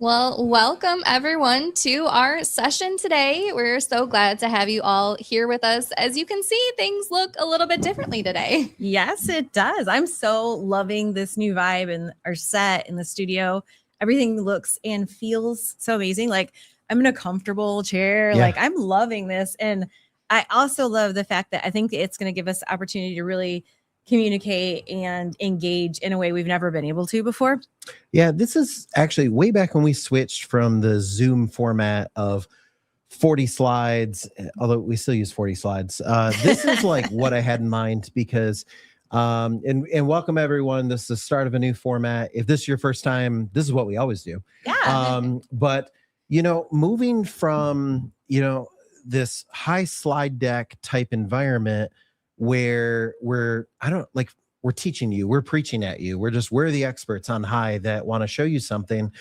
Well, welcome everyone to our session today. We're so glad to have you all here with us. As you can see, things look a little bit differently today. Yes, it does. I'm so loving this new vibe in our set in the studio. Everything looks and feels so amazing. Like I'm in a comfortable chair. Yeah. Like I'm loving this. And I also love the fact that I think it's going to give us the opportunity to really communicate and engage in a way we've never been able to before. Yeah, this is actually way back when we switched from the Zoom format of 40 slides, although we still use 40 slides. This is like what I had in mind because, and welcome everyone. This is the start of a new format. If this is your first time, this is what we always do. Yeah. But, moving from, this high slide deck type environment where we're teaching you, we're preaching at you, we're the experts on high that want to show you something,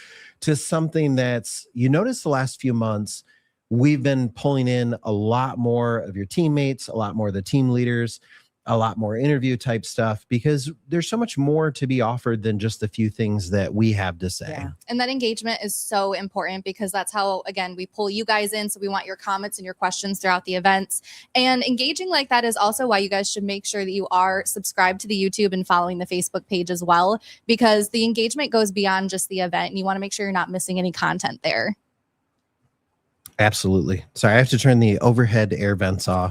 to something that's, you notice the last few months we've been pulling in a lot more of your teammates, a lot more of the team leaders, a lot more interview type stuff, because there's so much more to be offered than just a few things that we have to say. Yeah. And that engagement is so important because that's how, again, we pull you guys in. So we want your comments and your questions throughout the events. And engaging like that is also why you guys should make sure that you are subscribed to the YouTube and following the Facebook page as well, because the engagement goes beyond just the event. And you want to make sure you're not missing any content there. Absolutely. Sorry, I have to turn the overhead air vents off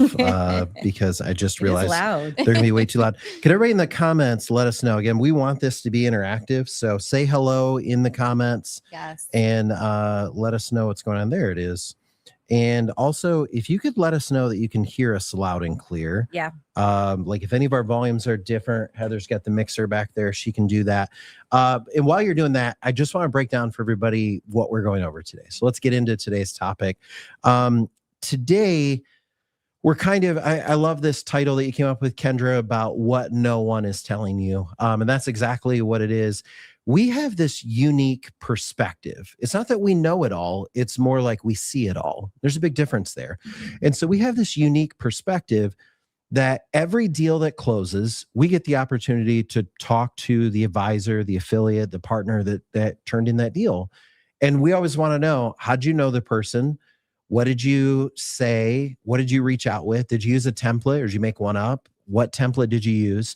because I just realized they're going to be way too loud. Can everybody in the comments let us know? Again, we want this to be interactive. So say hello in the comments. Yes. And let us know what's going on. There it is. And also, if you could let us know that you can hear us loud and clear. Yeah. Like if any of our volumes are different, Heather's got the mixer back there. She can do that. And while you're doing that, I just want to break down for everybody what we're going over today. So let's get into today's topic. Today, we're I love this title that you came up with, Kendra, about what no one is telling you. And that's exactly what it is. We have this unique perspective. It's not that we know it all. It's more like we see it all. There's a big difference there. And so we have this unique perspective that every deal that closes, we get the opportunity to talk to the advisor, the affiliate, the partner that turned in that deal. And we always want to know, how'd you know the person? What did you say? What did you reach out with? Did you use a template or did you make one up? What template did you use?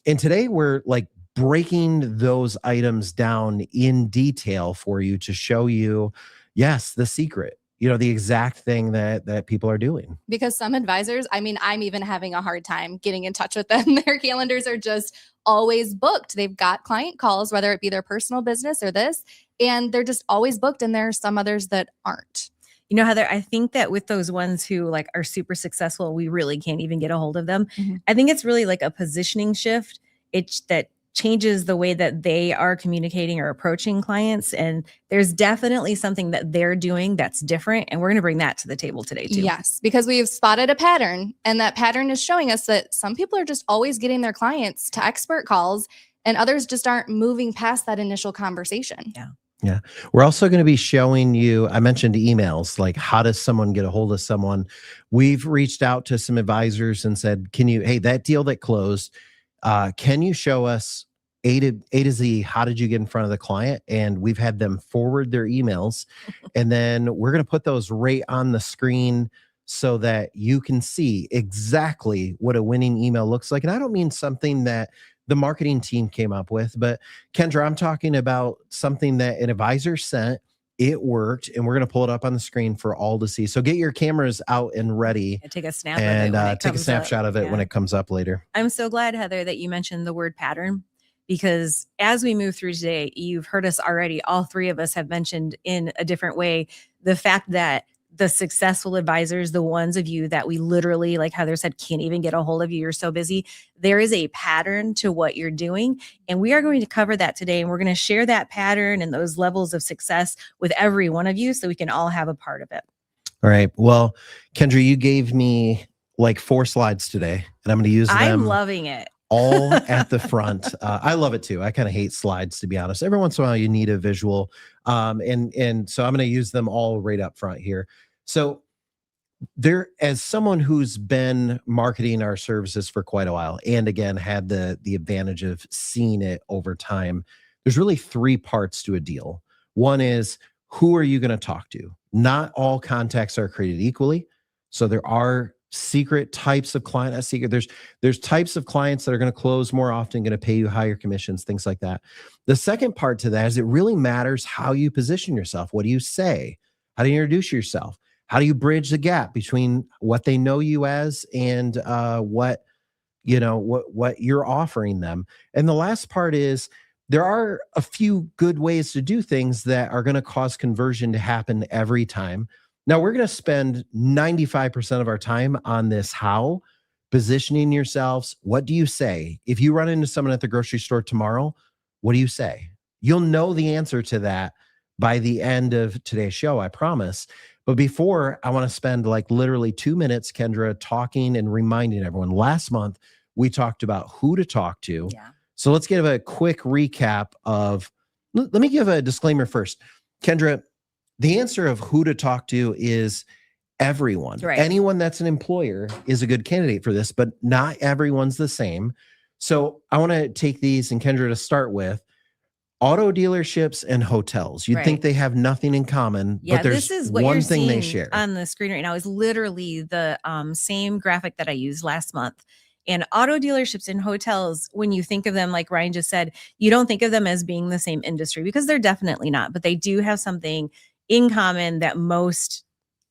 And today we're like breaking those items down in detail for you to show you, yes, the secret, the exact thing that people are doing. Because some advisors, I'm even having a hard time getting in touch with them. Their calendars are just always booked. They've got client calls, whether it be their personal business or this, and they're just always booked. And there are some others that aren't. Heather, I think that with those ones who are super successful, we really can't even get a hold of them. Mm-hmm. I think it's really like a positioning shift. That changes the way that they are communicating or approaching clients. And there's definitely something that they're doing that's different. And we're going to bring that to the table today too. Yes, because we've spotted a pattern, and that pattern is showing us that some people are just always getting their clients to expert calls and others just aren't moving past that initial conversation. Yeah. We're also going to be showing you, I mentioned emails, like how does someone get a hold of someone? We've reached out to some advisors and said, hey, that deal that closed, can you show us A to Z, how did you get in front of the client? And we've had them forward their emails. And then we're going to put those right on the screen so that you can see exactly what a winning email looks like. And I don't mean something that the marketing team came up with, but Kendra, I'm talking about something that an advisor sent. It worked, and we're going to pull it up on the screen for all to see. So get your cameras out and ready. And take a snap and of it take a snapshot of it when it comes up later. I'm so glad, Heather, that you mentioned the word pattern, because as we move through today, you've heard us already. All three of us have mentioned in a different way the fact that the successful advisors, the ones of you that we literally, like Heather said, can't even get a hold of you, you're so busy. There is a pattern to what you're doing. And we are going to cover that today. And we're going to share that pattern and those levels of success with every one of you so we can all have a part of it. All right. Well, Kendra, you gave me like 4 slides today, and I'm going to use them. I'm loving it. All at the front. I love it too. I kind of hate slides, to be honest. Every once in a while you need a visual. And so I'm going to use them all right up front here. So as someone who's been marketing our services for quite a while, and again, had the advantage of seeing it over time, there's really 3 parts to a deal. One is, who are you going to talk to? Not all contacts are created equally. So there are secret types of client, not secret. There's types of clients that are going to close more often, going to pay you higher commissions, things like that. The second part to that is it really matters how you position yourself. What do you say? How do you introduce yourself? How do you bridge the gap between what they know you as and what you're offering them? And the last part is there are a few good ways to do things that are going to cause conversion to happen every time. Now, we're going to spend 95% of our time on this how, positioning yourselves. What do you say? If you run into someone at the grocery store tomorrow, what do you say? You'll know the answer to that by the end of today's show, I promise. But before, I want to spend like literally 2 minutes, Kendra, talking and reminding everyone. Last month, we talked about who to talk to. Yeah. So let's give a quick recap of, let me give a disclaimer first. Kendra, the answer of who to talk to is everyone. Right. Anyone that's an employer is a good candidate for this, but not everyone's the same. So I want to take these, and Kendra, to start with, auto dealerships and hotels. You'd think they have nothing in common, Yeah, but there's this is what one you're thing they seeing share. on the screen right now is literally the same graphic that I used last month. And auto dealerships and hotels, when you think of them, like Ryan just said, you don't think of them as being the same industry, because they're definitely not, but they do have something in common that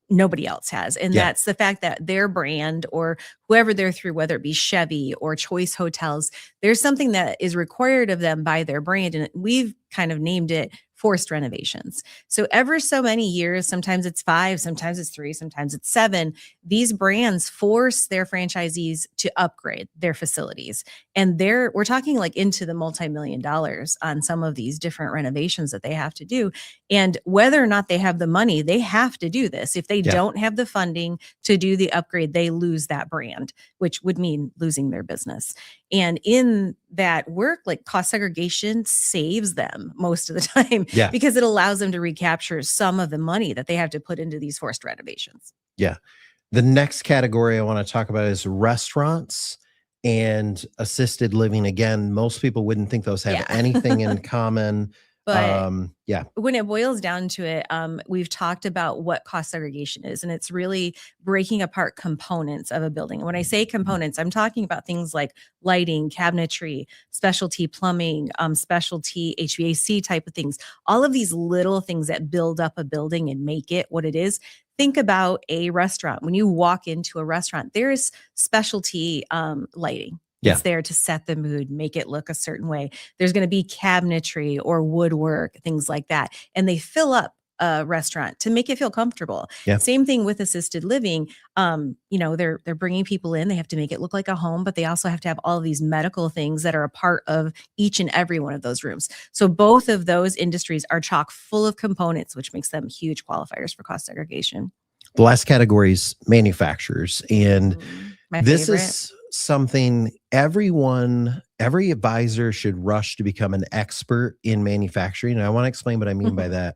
nobody else has. And that's the fact that their brand, or whoever they're through, whether it be Chevy or Choice Hotels, there's something that is required of them by their brand. And we've kind of named it forced renovations. So ever so many years, sometimes it's 5, sometimes it's 3, sometimes it's 7, these brands force their franchisees to upgrade their facilities. And we're talking like into the multi-million dollars on some of these different renovations that they have to do. And whether or not they have the money, they have to do this. If they don't have the funding to do the upgrade, they lose that brand, which would mean losing their business. And in that work, like cost segregation saves them most of the time, because it allows them to recapture some of the money that they have to put into these forced renovations. Yeah. The next category I want to talk about is restaurants and assisted living. Again, most people wouldn't think those have anything in common. But when it boils down to it, we've talked about what cost segregation is, and it's really breaking apart components of a building. And when I say components, I'm talking about things like lighting, cabinetry, specialty plumbing, specialty HVAC type of things, all of these little things that build up a building and make it what it is. Think about a restaurant. When you walk into a restaurant, there is specialty lighting. It's there to set the mood, make it look a certain way. There's going to be cabinetry or woodwork, things like that. And they fill up a restaurant to make it feel comfortable. Same thing with assisted living. They're bringing people in. They have to make it look like a home, but they also have to have all of these medical things that are a part of each and every one of those rooms. So both of those industries are chock full of components, which makes them huge qualifiers for cost segregation. The last category is manufacturers. And this favorite is something every advisor should rush to become an expert in manufacturing. And I want to explain what I mean by that.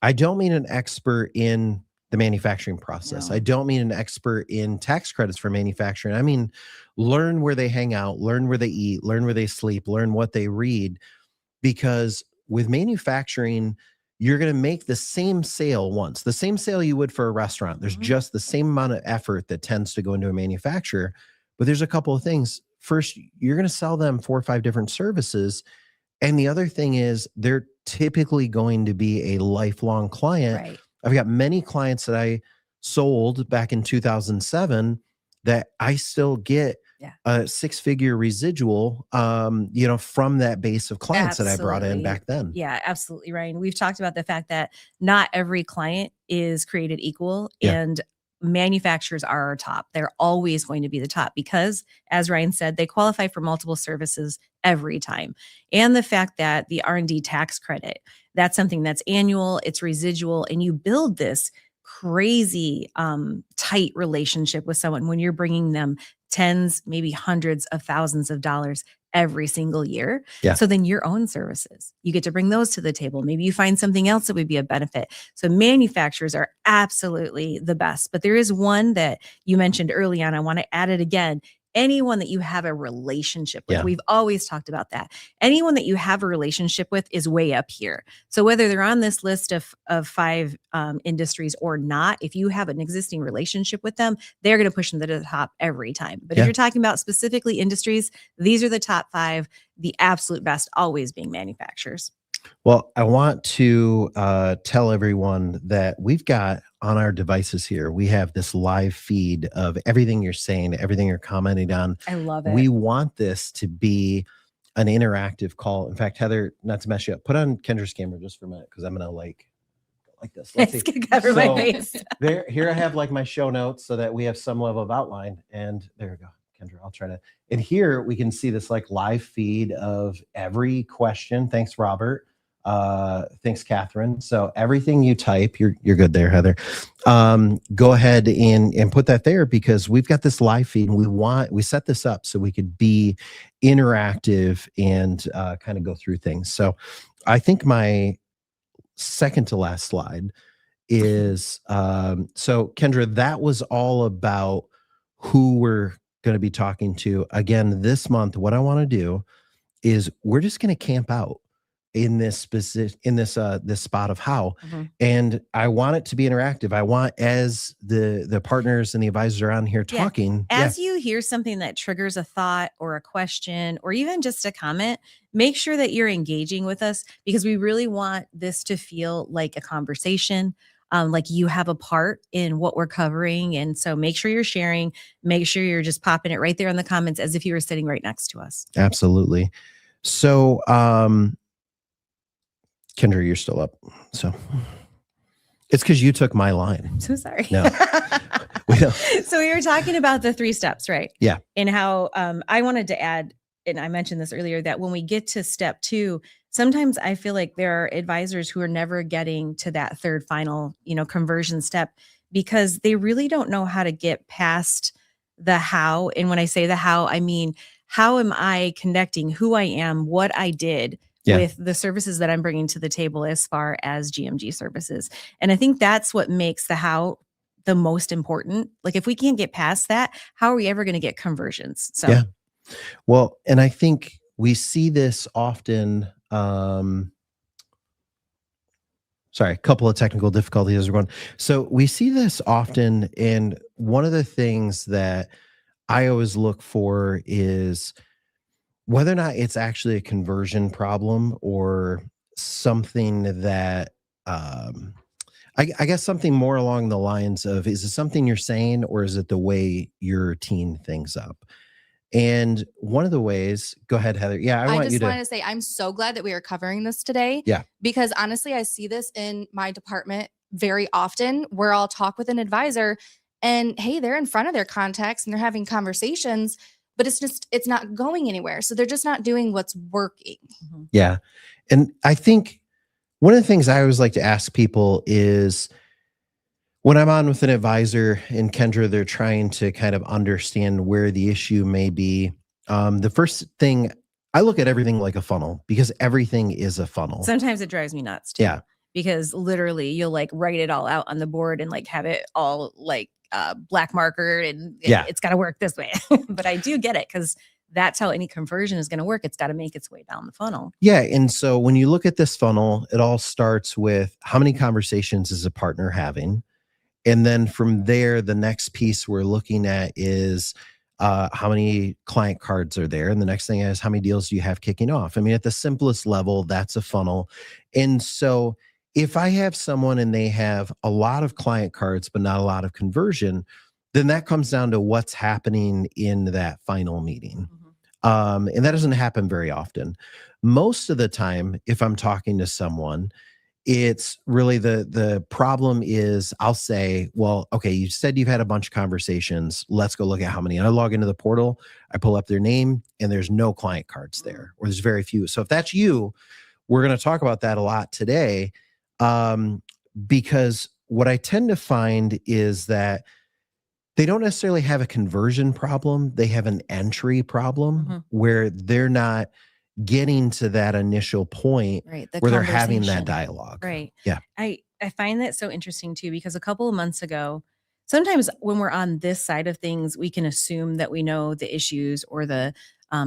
I don't mean an expert in the manufacturing process. I don't mean an expert in tax credits for manufacturing. I mean, learn where they hang out, learn where they eat, learn where they sleep, learn what they read. Because with manufacturing, you're going to make the same sale once, the same sale you would for a restaurant. There's just the same amount of effort that tends to go into a manufacturer. But there's a couple of things. First, you're going to sell them 4 or 5 different services. And the other thing is they're typically going to be a lifelong client. Right. I've got many clients that I sold back in 2007 that I still get a 6-figure residual, from that base of clients that I brought in back then. Yeah, absolutely, Ryan. We've talked about the fact that not every client is created equal, and manufacturers are our top. They're always going to be the top because, as Ryan said, they qualify for multiple services every time. And the fact that the R&D tax credit, that's something that's annual, it's residual, and you build this crazy tight relationship with someone when you're bringing them tens, maybe hundreds of thousands of dollars every single year. So then your own services, you get to bring those to the table. Maybe you find something else that would be a benefit. So manufacturers are absolutely the best, but there is one that you mentioned early on. I want to add it again. anyone that you have a relationship with. Yeah. We've always talked about that. Anyone that you have a relationship with is way up here. So whether they're on this list of 5 industries or not, if you have an existing relationship with them, they're going to push them to the top every time. But Yeah. if you're talking about specifically industries, these are the top 5, the absolute best always being manufacturers. Well, I want to tell everyone that we've got on our devices here, we have this live feed of everything you're saying, everything you're commenting on. I love it. We want this to be an interactive call. In fact, Heather, not to mess you up, put on Kendra's camera just for a minute because I'm going to like this. Let's It's see. gonna cover my So, face. Here I have like my show notes so that we have some level of outline. And there we go, Kendra. I'll try to. And here we can see this like live feed of every question. Thanks, Robert. Thanks, Catherine. So everything you type, you're good there, Heather. Go ahead and put that there because we've got this live feed and we set this up so we could be interactive and kind of go through things. So I think my second to last slide is so Kendra, that was all about who we're going to be talking to. Again, this month, what I want to do is we're just going to camp out in this specific this spot of how, and I want it to be interactive. I want, as the partners and the advisors are on here talking, as you hear something that triggers a thought or a question or even just a comment, make sure that you're engaging with us because we really want this to feel like a conversation. Like you have a part in what we're covering. And so make sure you're sharing, make sure you're just popping it right there in the comments as if you were sitting right next to us. Absolutely. So, Kendra, you're still up. So it's because you took my line. I'm so sorry. No, we don't. So we were talking about the 3 steps, right? Yeah. And how I wanted to add, and I mentioned this earlier, that when we get to step 2, sometimes I feel like there are advisors who are never getting to that third final, conversion step because they really don't know how to get past the how. And when I say the how, I mean, how am I connecting who I am, what I did with the services that I'm bringing to the table as far as GMG services. And I think that's what makes the how the most important. Like if we can't get past that, how are we ever going to get conversions? So, yeah. Well, and I think we see this often. Sorry, a couple of technical difficulties as we're going. So we see this often. And one of the things that I always look for is whether or not it's actually a conversion problem or something that, I guess something more along the lines of, is it something you're saying or is it the way you're teeing things up? And one of the ways, go ahead, Heather. Yeah, I just wanted to say, I'm so glad that we are covering this today. Yeah. Because honestly, I see this in my department very often where I'll talk with an advisor and hey, they're in front of their contacts and they're having conversations, but it's not going anywhere. So they're just not doing what's working. Yeah. And I think one of the things I always like to ask people is when I'm on with an advisor and Kendra, they're trying to kind of understand where the issue may be. The first thing, I look at everything like a funnel because everything is a funnel. Sometimes it drives me nuts too. Yeah. Because literally you'll like write it all out on the board and like have it all like black marker and it's got to work this way. But I do get it because that's how any conversion is going to work. It's got to make its way down the funnel. Yeah. And so when you look at this funnel, it all starts with how many conversations is a partner having? And then from there, the next piece we're looking at is how many client cards are there? And the next thing is how many deals do you have kicking off? I mean, at the simplest level, that's a funnel. And so if I have someone and they have a lot of client cards, but not a lot of conversion, then that comes down to what's happening in that final meeting. And that doesn't happen very often. Most of the time, if I'm talking to someone, it's really the problem is I'll say, well, okay, you said you've had a bunch of conversations. Let's go look at how many. And I log into the portal, I pull up their name and there's no client cards there, or there's very few. So if that's you, we're going to talk about that a lot today. Because what I tend to find is that they don't necessarily have a conversion problem. They have an entry problem where they're not getting to that initial point where they're having that dialogue. Right. Yeah. I find that so interesting too, because a couple of months ago, sometimes when we're on this side of things, we can assume that we know the issues or the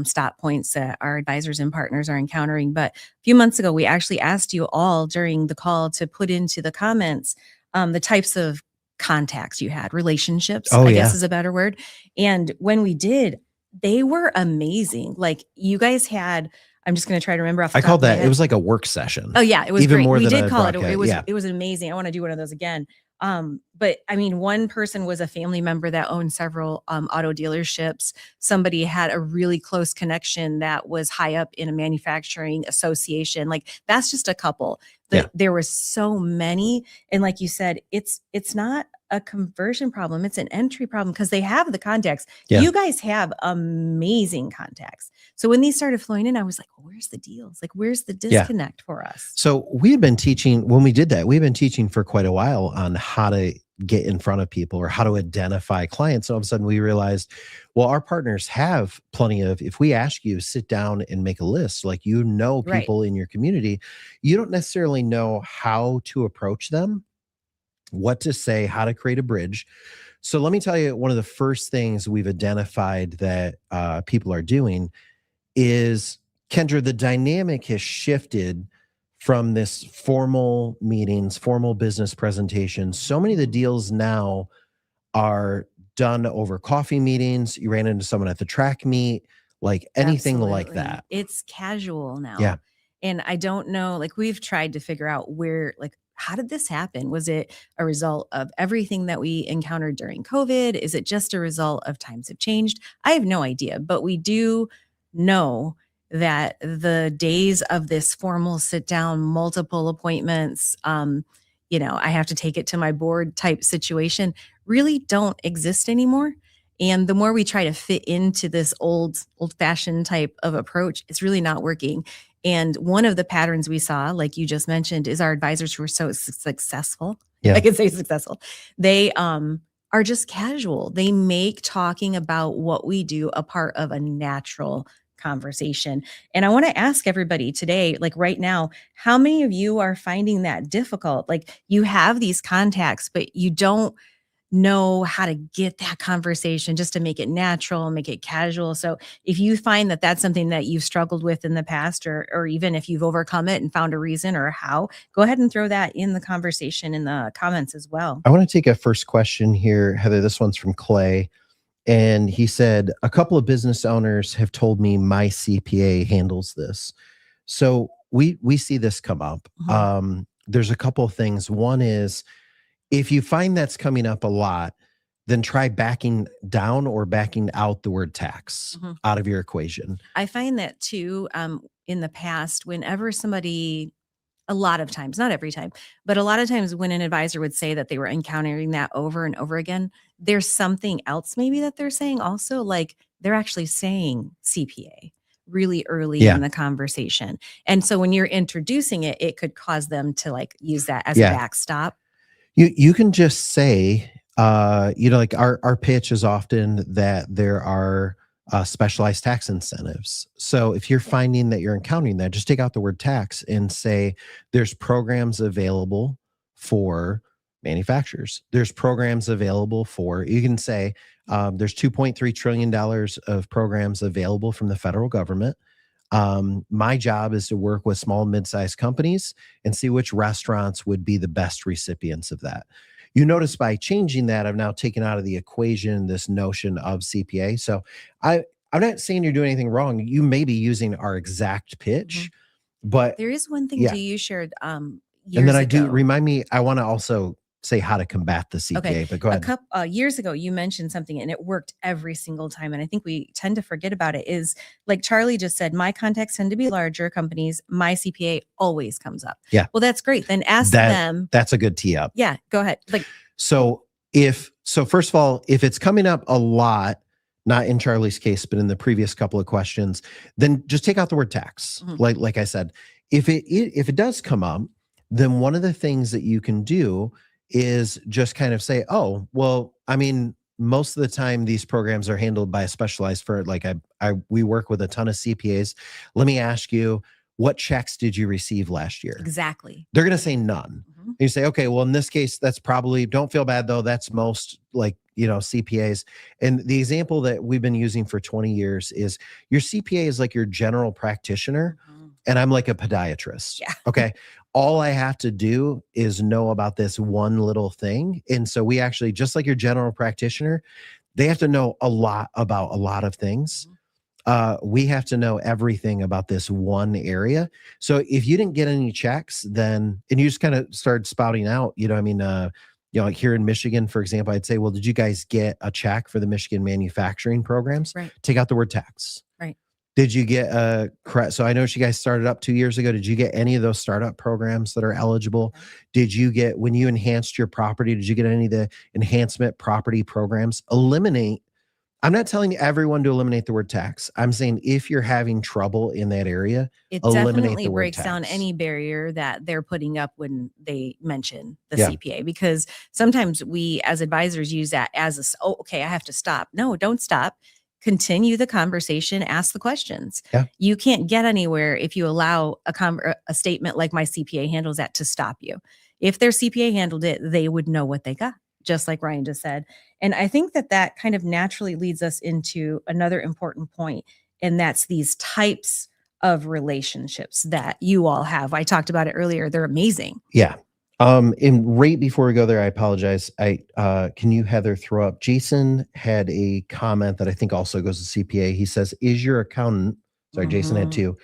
stop points that our advisors and partners are encountering. But a few months ago, we actually asked you all during the call to put into the comments the types of contacts you had, relationships, Oh, I yeah. guess is a better word. And when we did, they were amazing. Like you guys had, I'm just going to try to remember off the I top called of my that, head. it was like a work session. Oh yeah, it was Even great. more We than did a call it. broadcast, It was yeah. it was amazing. I want to do one of those again. But I mean, one person was a family member that owned several auto dealerships. Somebody had a really close connection that was high up in a manufacturing association. Like that's just a couple. Yeah. There were so many, and like you said, it's not a conversion problem; it's an entry problem because they have the contacts. Yeah. You guys have amazing contacts. So when these started flowing in, I was like, well, "Where's the deals? Like, where's the Yeah. disconnect for us?" So we had been teaching when we did that, we've been teaching for quite a while on how to get in front of people or how to identify clients. So all of a sudden we realized, well, our partners have plenty of, if we ask you, sit down and make a list, like, you know, Right. people in your community, you don't necessarily know how to approach them, what to say, how to create a bridge. So let me tell you, one of the first things we've identified that people are doing is, Kendra, the dynamic has shifted from this formal meetings, formal business presentations. So many of the deals now are done over coffee meetings. You ran into someone at the track meet, like anything like Absolutely. that. It's casual now. Yeah. And I don't know, like we've tried to figure out where, like, how did this happen? Was it a result of everything that we encountered during COVID? Is it just a result of times have changed? I have no idea, but we do know that the days of this formal sit down, multiple appointments, I have to take it to my board type situation really don't exist anymore. And the more we try to fit into this old fashioned type of approach, it's really not working. And one of the patterns we saw, like you just mentioned, is our advisors who are so successful. Yeah. I can say successful. They are just casual. They make talking about what we do a part of a natural conversation. And I want to ask everybody today, like right now, how many of you are finding that difficult? Like you have these contacts, but you don't know how to get that conversation just to make it natural, make it casual. So if you find that that's something that you've struggled with in the past, or even if you've overcome it and found a reason or how, go ahead and throw that in the conversation in the comments as well. I want to take a first question here, Heather. This one's from Clay. And he said, a couple of business owners have told me my CPA handles this. So we see this come up. Mhm. There's a couple of things. One is, if you find that's coming up a lot, then try backing down or backing out the word tax Mhm. out of your equation. I find that too, in the past, whenever somebody, a lot of times, not every time, but a lot of times when an advisor would say that they were encountering that over and over again, there's something else maybe that they're saying also, like they're actually saying CPA really early Yeah. in the conversation. And so when you're introducing it, it could cause them to like use that as Yeah. a backstop. You can just say, like our pitch is often that there are specialized tax incentives. So if you're finding that you're encountering that, just take out the word tax and say there's programs available for manufacturers. There's programs available for, you can say there's $2.3 trillion of programs available from the federal government. My job is to work with small and mid-sized companies and see which restaurants would be the best recipients of that. You notice by changing that, I've now taken out of the equation this notion of CPA. So I'm not saying you're doing anything wrong. You may be using our exact pitch, but There is one thing Yeah. too you shared years and then I ago. do remind me, I want to also say how to combat the CPA, Okay. but go A ahead. couple years ago, you mentioned something and it worked every single time. And I think we tend to forget about it is like Charlie just said, my contacts tend to be larger companies. My CPA always comes up. Yeah. Well, that's great. Then ask That- them. That's a good tee up. Yeah, go ahead. Like, So first of all, if it's coming up a lot, not in Charlie's case, but in the previous couple of questions, then just take out the word tax. Mhm. Like I said, if it does come up, then one of the things that you can do is just kind of say, oh, well, I mean, most of the time these programs are handled by a specialized firm. Like we work with a ton of CPAs. Let me ask you, what checks did you receive last year? exactly. They're going to say none. Mhm. And you say, okay, well, in this case, that's probably, don't feel bad though. That's most like, CPAs. And the example that we've been using for 20 years is your CPA is like your general practitioner, and I'm like a podiatrist. Yeah. Okay. All I have to do is know about this one little thing. And so we actually, just like your general practitioner, they have to know a lot about a lot of things. We have to know everything about this one area. So if you didn't get any checks, then, and you just kind of started spouting out, like here in Michigan, for example, I'd say, well, did you guys get a check for the Michigan manufacturing programs? Right. Take out the word tax. Right. Did you get a credit? So I know you guys started up 2 years ago. Did you get any of those startup programs that are eligible? Did you get, when you enhanced your property, did you get any of the enhancement property programs? Eliminate. I'm not telling everyone to eliminate the word tax. I'm saying if you're having trouble in that area, It eliminate definitely the word breaks down tax. any barrier that they're putting up when they mention the Yeah. CPA, because sometimes we as advisors use that as okay, I have to stop. No, don't stop. Continue the conversation, ask the questions. Yeah. You can't get anywhere if you allow a statement like my CPA handles that to stop you. If their CPA handled it, they would know what they got, just like Ryan just said. And I think that kind of naturally leads us into another important point, and that's these types of relationships that you all have. I talked about it earlier. They're amazing. Yeah. And right before we go there, I apologize. Can you, Heather, throw up? Jason had a comment that I think also goes to CPA. He says, is your accountant, sorry, Jason had two,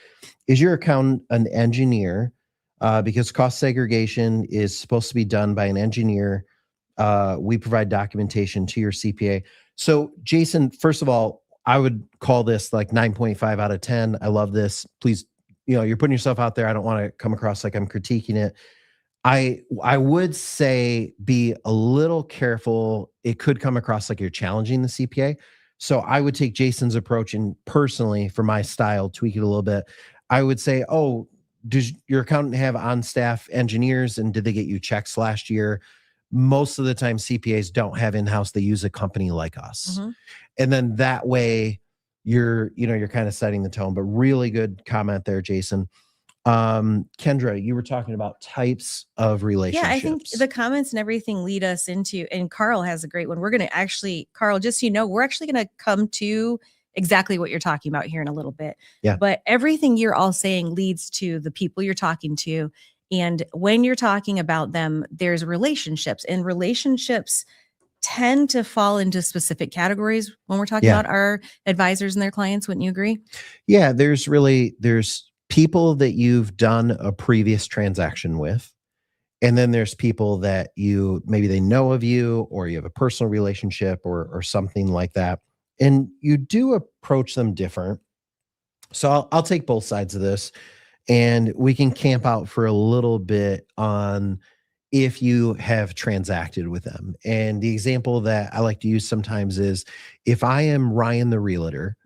is your accountant an engineer? Because cost segregation is supposed to be done by an engineer. We provide documentation to your CPA. So Jason, first of all, I would call this like 9.5 out of 10. I love this. Please, you're putting yourself out there. I don't want to come across like I'm critiquing it. I would say be a little careful. It could come across like you're challenging the CPA. So I would take Jason's approach and personally, for my style, tweak it a little bit. I would say, oh, does your accountant have on staff engineers, and did they get you checks last year? Most of the time CPAs don't have in-house. They use a company like us. And then that way you're kind of setting the tone. But really good comment there, Jason. Kendra, you were talking about types of relationships. Yeah, I think the comments and everything lead us into, and Carl has a great one. We're going to actually, Carl, just so you know, we're actually going to come to exactly what you're talking about here in a little bit. Yeah. But everything you're all saying leads to the people you're talking to. And when you're talking about them, there's relationships, and relationships tend to fall into specific categories when we're talking about our advisors and their clients. Wouldn't you agree? Yeah, there's people that you've done a previous transaction with. And then there's people that maybe they know of you, or you have a personal relationship or something like that. And you do approach them different. So I'll take both sides of this, and we can camp out for a little bit on if you have transacted with them. And the example that I like to use sometimes is if I am Ryan the realtor,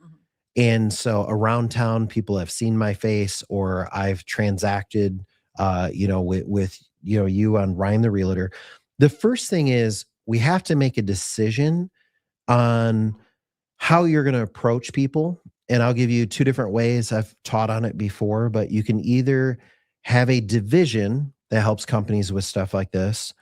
and so around town, people have seen my face, or I've transacted, with you on Ryan the realtor. The first thing is we have to make a decision on how you're going to approach people. And I'll give you two different ways. I've taught on it before, but you can either have a division that helps companies with stuff like this,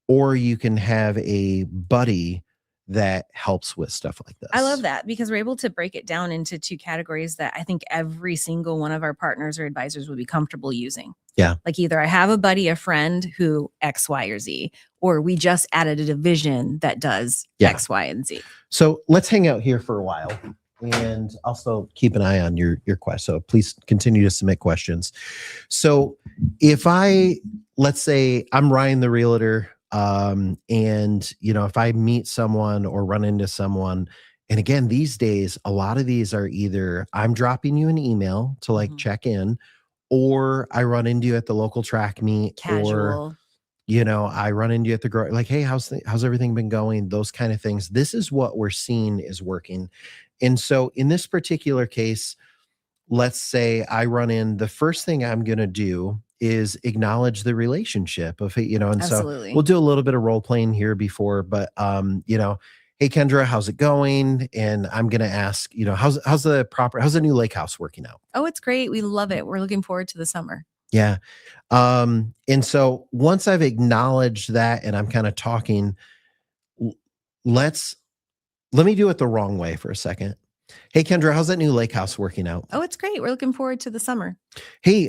or you can have a buddy that helps with stuff like this. I love that, because we're able to break it down into two categories that I think every single one of our partners or advisors would be comfortable using. Yeah. Like either I have a buddy, a friend who X, Y, or Z, or we just added a division that does X, Y, and Z. So let's hang out here for a while, and also keep an eye on your quest. So please continue to submit questions. So let's say I'm Ryan the realtor, and if I meet someone or run into someone, and again, these days, a lot of these are either I'm dropping you an email to check in, or I run into you at the local track meet, casual, or I run into you at the like, hey, how's everything been going? Those kind of things. This is what we're seeing is working. And so in this particular case, let's say I run in, the first thing I'm going to do is acknowledge the relationship of, and absolutely. So we'll do a little bit of role playing here before, but, hey, Kendra, how's it going? And I'm going to ask, how's the new lake house working out? Oh, it's great. We love it. We're looking forward to the summer. Yeah. And so once I've acknowledged that and I'm kind of talking, l- let's let me do it the wrong way for a second. Hey Kendra, how's that new lake house working out? Oh, it's great. We're looking forward to the summer. Hey,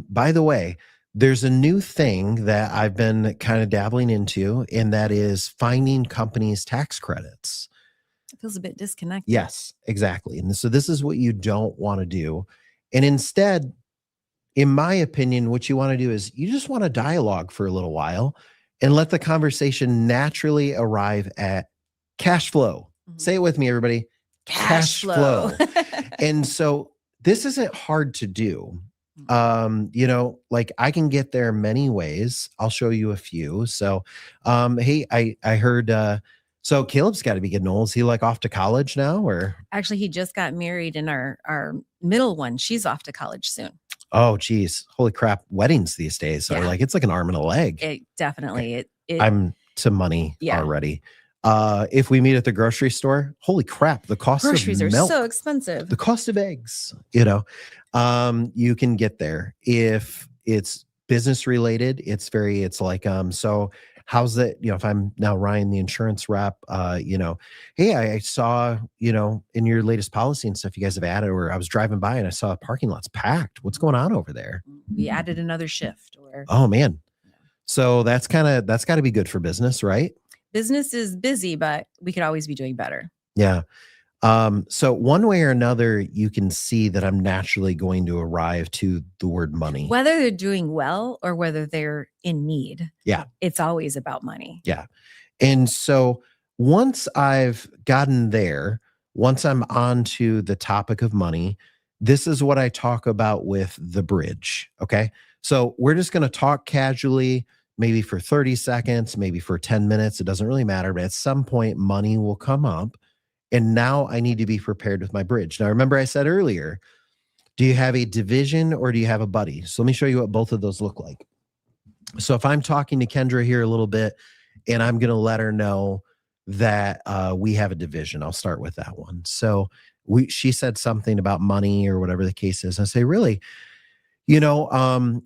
by the way, there's a new thing that I've been kind of dabbling into, and that is finding companies' tax credits. It feels a bit disconnected. Yes, exactly. And so this is what you don't want to do. And instead, in my opinion, what you want to do is you just want to dialogue for a little while and let the conversation naturally arrive at cash flow. Mhm. Say it with me, everybody. Cash flow. And so this isn't hard to do. Like I can get there many ways. I'll show you a few. So hey, I heard so Caleb's got to be getting old. Is he like off to college now or Actually, he just got married, and our middle one, she's off to college soon. oh geez, holy crap, weddings these days are Yeah. like it's like an arm and a leg. It definitely it I'm to money Yeah. already. If we meet at the grocery store, holy crap, the cost groceries of are milk, so expensive. the cost of eggs, you can get there. If it's business related, it's like, so how's that, if I'm now Ryan, the insurance rep, hey, I saw, in your latest policy and stuff you guys have added, or I was driving by and I saw a parking lot's packed. What's going on over there? We added another shift or Oh man. So that's got to be good for business, right? business is busy, but we could always be doing better. Yeah. So one way or another, you can see that I'm naturally going to arrive to the word money. Whether they're doing well or whether they're in need. Yeah. It's always about money. Yeah. And so once I've gotten there, once I'm on to the topic of money, this is what I talk about with the bridge. Okay. So we're just going to talk casually, maybe for 30 seconds, maybe for 10 minutes. It doesn't really matter. But at some point, money will come up. And now I need to be prepared with my bridge. Now, remember I said earlier, do you have a division or do you have a buddy? So let me show you what both of those look like. So if I'm talking to Kendra here a little bit and I'm going to let her know that we have a division, I'll start with that one. So she said something about money or whatever the case is. I say, really?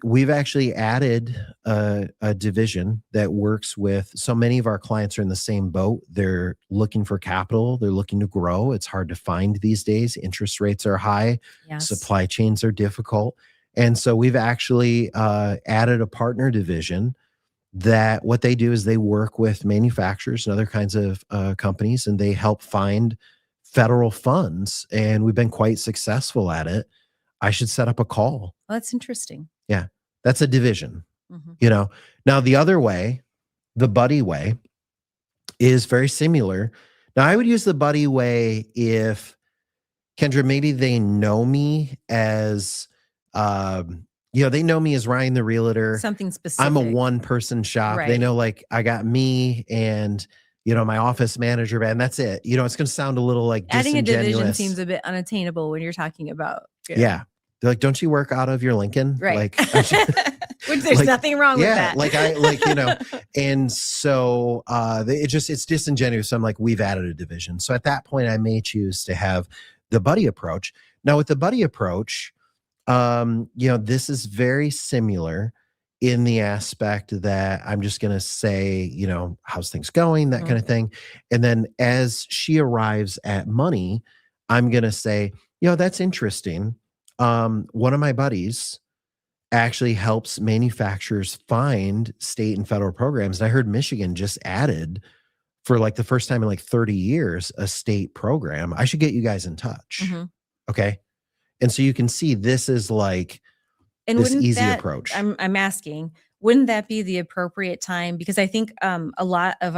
We've actually added a division that works with so many of our clients are in the same boat. They're looking for capital. They're looking to grow. It's hard to find these days. Interest rates are high. Yes. Supply chains are difficult. And so we've actually added a partner division that what they do is they work with manufacturers and other kinds of companies, and they help find federal funds. And we've been quite successful at it. I should set up a call. Well, that's interesting. Yeah, that's a division. Mhm. Now the other way, the buddy way, is very similar. Now I would use the buddy way if Kendra, maybe they know me as, they know me as Ryan the realtor. Something specific. I'm a one-person shop. They Right. know like I got me and my office manager, and that's it. It's going to sound a little like Adding a division disingenuous. seems a bit unattainable when you're talking about. Yeah. They're like, don't you work out of your Lincoln? Right. Like, Which there's like, nothing wrong with that. and so it's disingenuous. I'm like, we've added a division. So at that point, I may choose to have the buddy approach. Now with the buddy approach, this is very similar in the aspect that I'm just going to say, how's things going, that kind of thing. And then as she arrives at money, I'm going to say, that's interesting. One of my buddies actually helps manufacturers find state and federal programs. And I heard Michigan just added for like the first time in like 30 years, a state program. I should get you guys in touch. Mhm. Okay. And so you can see this is like And this wouldn't easy that- approach. I'm asking, wouldn't that be the appropriate time? Because I think a lot of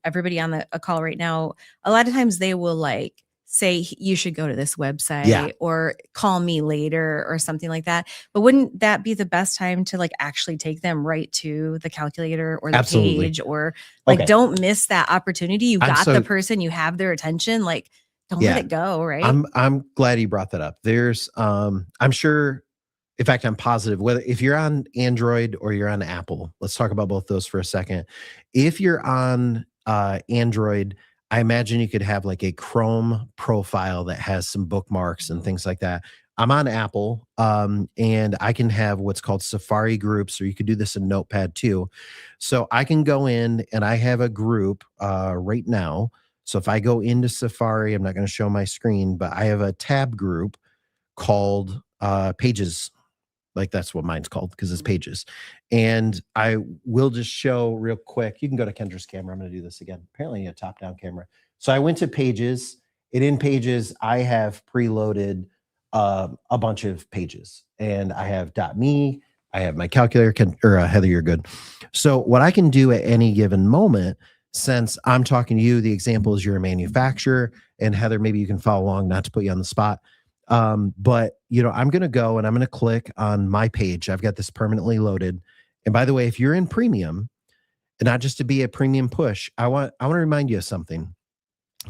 everybody on a call right now, a lot of times they will like say you should go to this website or call me later or something like that. But wouldn't that be the best time to like actually take them right to the calculator or the Absolutely. page or like Okay. don't miss that opportunity. You I'm got so- the person, you have their attention, like don't Yeah. let it go, right? I'm glad you brought that up. There's I'm sure, in fact, I'm positive whether if you're on Android or you're on Apple, let's talk about both those for a second. If you're on Android, I imagine you could have like a Chrome profile that has some bookmarks and things like that. I'm on Apple, and I can have what's called Safari groups, or you could do this in Notepad too. So I can go in and I have a group right now. So if I go into Safari, I'm not going to show my screen, but I have a tab group called Pages. Like that's what mine's called because it's Pages. And I will just show real quick. You can go to Kendra's camera. I'm going to do this again. Apparently, I need a top-down camera. So I went to Pages, and in Pages, I have preloaded a bunch of pages, and I have .me, I have my calculator. Heather, you're good. So what I can do at any given moment, since I'm talking to you, the example is you're a manufacturer, and Heather, maybe you can follow along, not to put you on the spot. But I'm going to go and I'm going to click on my page. I've got this permanently loaded. And by the way, if you're in premium, and not just to be a premium push, I want to remind you of something.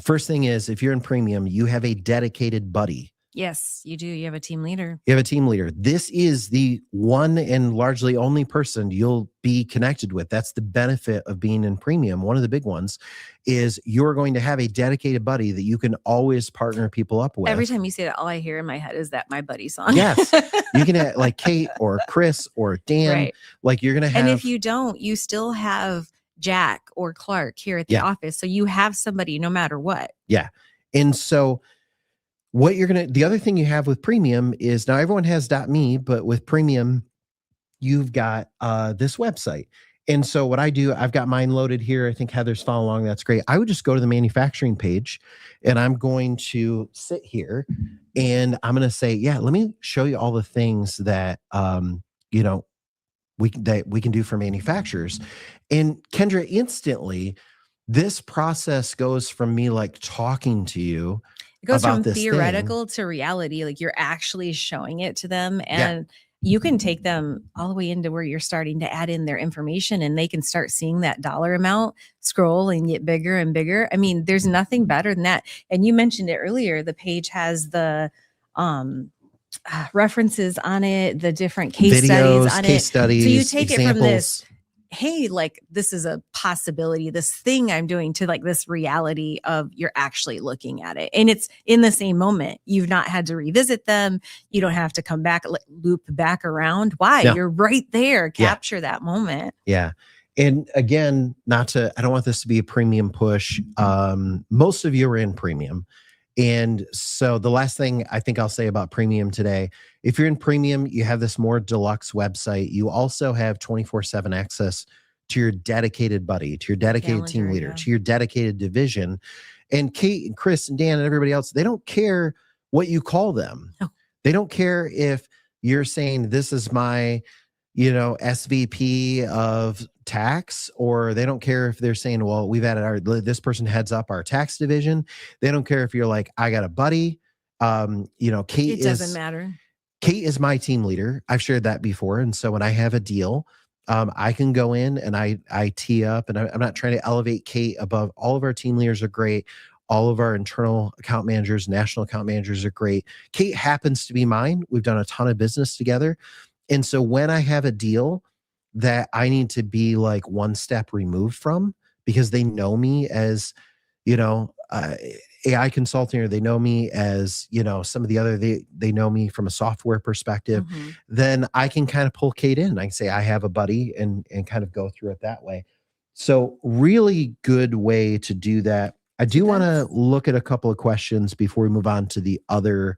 First thing is, if you're in premium, you have a dedicated buddy. Yes, you do. You have a team leader. You have a team leader. This is the one and largely only person you'll be connected with. That's the benefit of being in premium. One of the big ones is you're going to have a dedicated buddy that you can always partner people up with. Every time you say that, all I hear in my head is that My Buddy song. Yes. You can have like Kate or Chris or Dan. Right. Like you're going to have. And if you don't, you still have Jack or Clark here at the office. So you have somebody no matter what. Yeah. And so the other thing you have with premium is now everyone has .me, but with premium, you've got this website. And so what I do, I've got mine loaded here. I think Heather's following along. That's great. I would just go to the manufacturing page, and I'm going to sit here and I'm going to say, yeah, let me show you all the things that, we can do for manufacturers. And Kendra, instantly, this process goes from me like talking to you. It goes from theoretical to reality. Like you're actually showing it to them, and you can take them all the way into where you're starting to add in their information, and they can start seeing that dollar amount scroll and get bigger and bigger. I mean, there's nothing better than that. And you mentioned it earlier. The page has the references on it, the different case studies on it. So you take examples. It from this, hey, like this is a possibility, this thing I'm doing, to like this reality of you're actually looking at it. And it's in the same moment. You've not had to revisit them. You don't have to come back, loop back around. Why? No. You're right there. Capture that moment. Yeah. And again, I don't want this to be a premium push. Most of you are in premium. And so the last thing I think I'll say about premium today, if you're in premium, you have this more deluxe website. You also have 24/7 access to your dedicated buddy, to your dedicated team leader, to your dedicated division. And Kate and Chris and Dan and everybody else, they don't care what you call them. No. They don't care if you're saying this is my, SVP of tax, or they don't care if they're saying, well, we've added this person heads up our tax division. They don't care if you're like, I got a buddy. Kate doesn't matter. Kate is my team leader. I've shared that before. And so when I have a deal, I can go in and I tee up, and I'm not trying to elevate Kate above. All of our team leaders are great. All of our internal account managers, national account managers are great. Kate happens to be mine. We've done a ton of business together. And so when I have a deal that I need to be like one step removed from, because they know me as, AI consulting, or they know me as, some of the other, they know me from a software perspective, then I can kind of pull Kate in. I can say, I have a buddy, and kind of go through it that way. So really good way to do that. I do want to look at a couple of questions before we move on to the other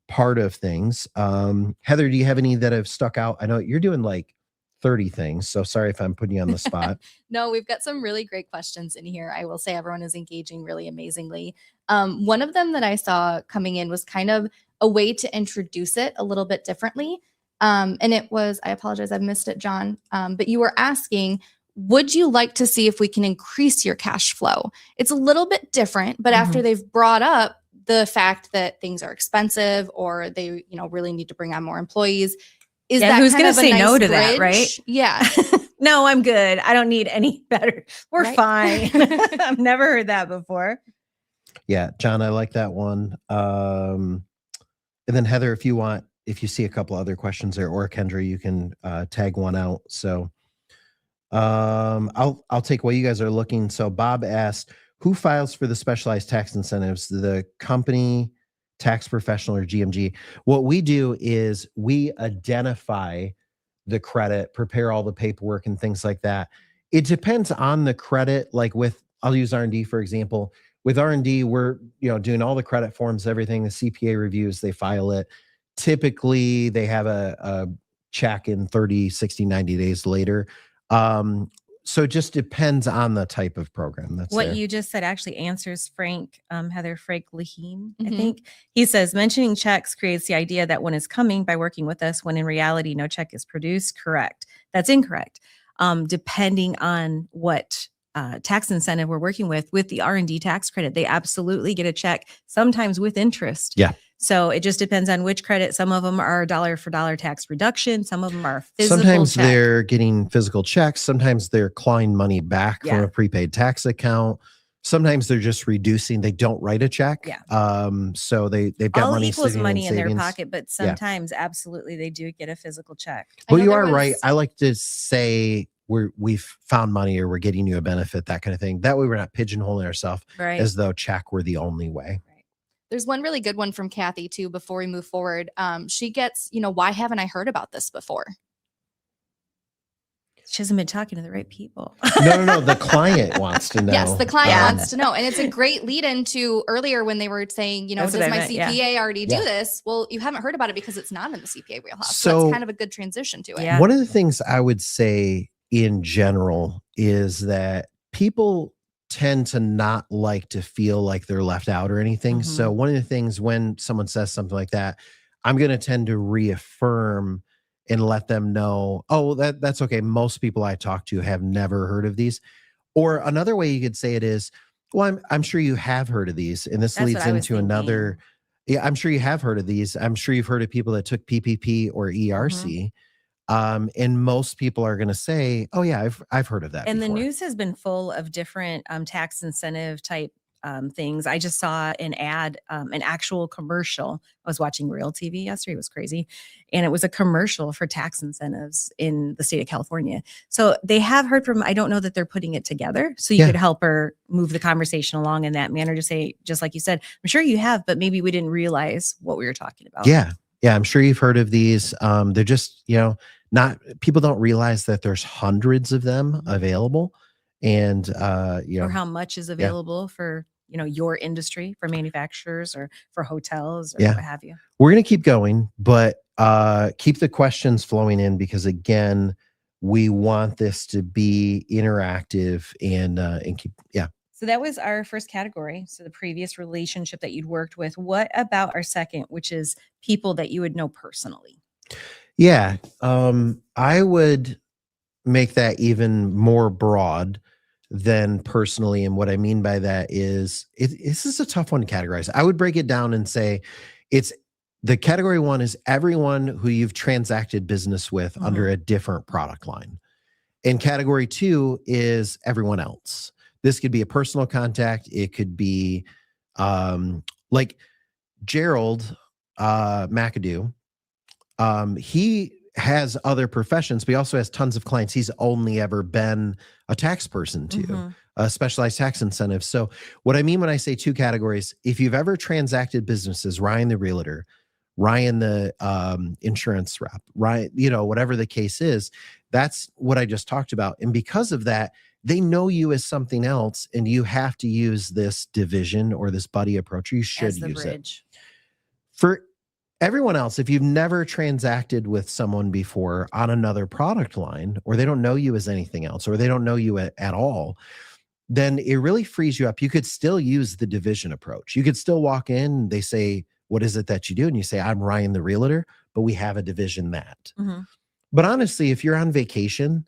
part of things. Heather, do you have any that have stuck out? I know you're doing like 30 things, so sorry if I'm putting you on the spot. No, we've got some really great questions in here. I will say everyone is engaging really amazingly. One of them that I saw coming in was kind of a way to introduce it a little bit differently. And it was, I apologize, I missed it, John. But you were asking, would you like to see if we can increase your cash flow? It's a little bit different, but after they've brought up the fact that things are expensive, or they, really need to bring on more employees, is that who's going to say no to bridge? that, right? Yeah. No, I'm good. I don't need any better. We're fine. I've never heard that before. Yeah, John, I like that one. And then Heather, if you see a couple other questions there, or Kendra, you can tag one out. So I'll take what you guys are looking. So Bob asked, who files for the specialized tax incentives? The company tax professional or GMG, what we do is we identify the credit, prepare all the paperwork and things like that. It depends on the credit. Like with, I'll use R&D for example. With R&D, we're doing all the credit forms, everything. The CPA reviews, they file it. Typically, they have a check in 30, 60, 90 days later. So it just depends on the type of program that's What there. you just said actually answers Heather Frank Laheen, I Mhm. think. He says, mentioning checks creates the idea that one is coming by working with us when in reality, no check is produced. Correct. That's incorrect. Depending on what tax incentive we're working with the R&D tax credit, they absolutely get a check, sometimes with interest. Yeah. So it just depends on which credit. Some of them are dollar for dollar tax reduction. Some of them are physical Sometimes check. they're getting physical checks. Sometimes they're clawing money back from Yeah. a prepaid tax account. Sometimes they're just reducing. They don't write a check. Yeah. So they've got all money equals sitting money in their savings. pocket, but sometimes absolutely they do get a physical check. I Well, know you there are right. was- I like to say we've found money or we're getting you a benefit, that kind of thing. That way we're not pigeonholing ourselves Right. as though check were the only way. There's one really good one from Kathy too, before we move forward. She gets, why haven't I heard about this before? She hasn't been talking to the right people. No. The client wants to know. Yes, the client Yeah. wants to know. And it's a great lead into earlier when they were saying, That's does what I my meant, yeah. CPA already do Yeah. this? Well, you haven't heard about it because it's not in the CPA wheelhouse. So So- that's kind of a good transition to it. Yeah. One of the things I would say in general is that people tend to not like to feel like they're left out or anything. So one of the things when someone says something like that, I'm going to tend to reaffirm and let them know, oh, that's okay. Most people I talk to have never heard of these. Or another way you could say it is, well, I'm sure you have heard of these. And this That's leads what I was into another. thinking. Yeah, I'm sure you have heard of these. I'm sure you've heard of people that took PPP or ERC. And most people are going to say, oh yeah, I've heard of that. And before. the news has been full of different tax incentive type things. I just saw an ad, an actual commercial. I was watching Real TV yesterday. It was crazy. And it was a commercial for tax incentives in the state of California. So they have heard from, I don't know that they're putting it together. So you Yeah. could help her move the conversation along in that manner to say, just like you said, I'm sure you have, but maybe we didn't realize what we were talking about. Yeah. I'm sure you've heard of these. They're just, not, people don't realize that there's hundreds of them available. And, Or how much is available for, your industry, for manufacturers or for hotels or Yeah. what have you. we're going to keep going, but keep the questions flowing in because again, we want this to be interactive and keep, So that was our first category. So the previous relationship that you'd worked with. What about our second, which is people that you would know personally? Yeah. I would make that even more broad than personally. And what I mean by that is this is a tough one to categorize. I would break it down and say it's the category one is everyone who you've transacted business with under a different product line. And category two is everyone else. This could be a personal contact. It could be like Gerald McAdoo. He has other professions, but he also has tons of clients he's only ever been a tax person to, a specialized tax incentive. So what I mean when I say two categories, if you've ever transacted businesses, Ryan the realtor, Ryan the insurance rep, Ryan, whatever the case is, that's what I just talked about. And because of that, they know you as something else and you have to use this division or this buddy approach, or you should As the use it. bridge. For everyone else, if you've never transacted with someone before on another product line, or they don't know you as anything else, or they don't know you at all, then it really frees you up. You could still use the division approach. You could still walk in, they say, what is it that you do? And you say, I'm Ryan the realtor, but we have a division that. But honestly, if you're on vacation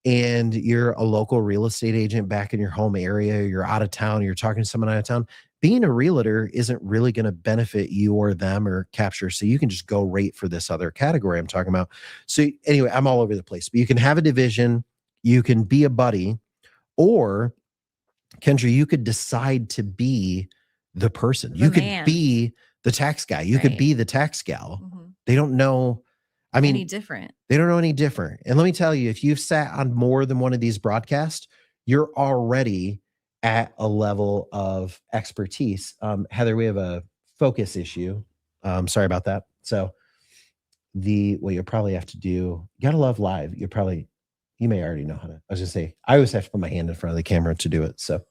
and you're a local real estate agent back in your home area, you're out of town, you're talking to someone out of town, being a realtor isn't really going to benefit you or them or capture. So you can just go rate for this other category I'm talking about. So anyway, I'm all over the place, but you can have a division, you can be a buddy, or Kendra, you could decide to be the person. You could be the tax guy. You could be the tax gal. They don't know. I mean, any different. They don't know any different. And let me tell you, if you've sat on more than one of these broadcasts, you're already at a level of expertise. Heather, we have a focus issue. Sorry about that. So what you'll probably have to do, you gotta love live. You may already know how to. I was gonna say, I always have to put my hand in front of the camera to do it. So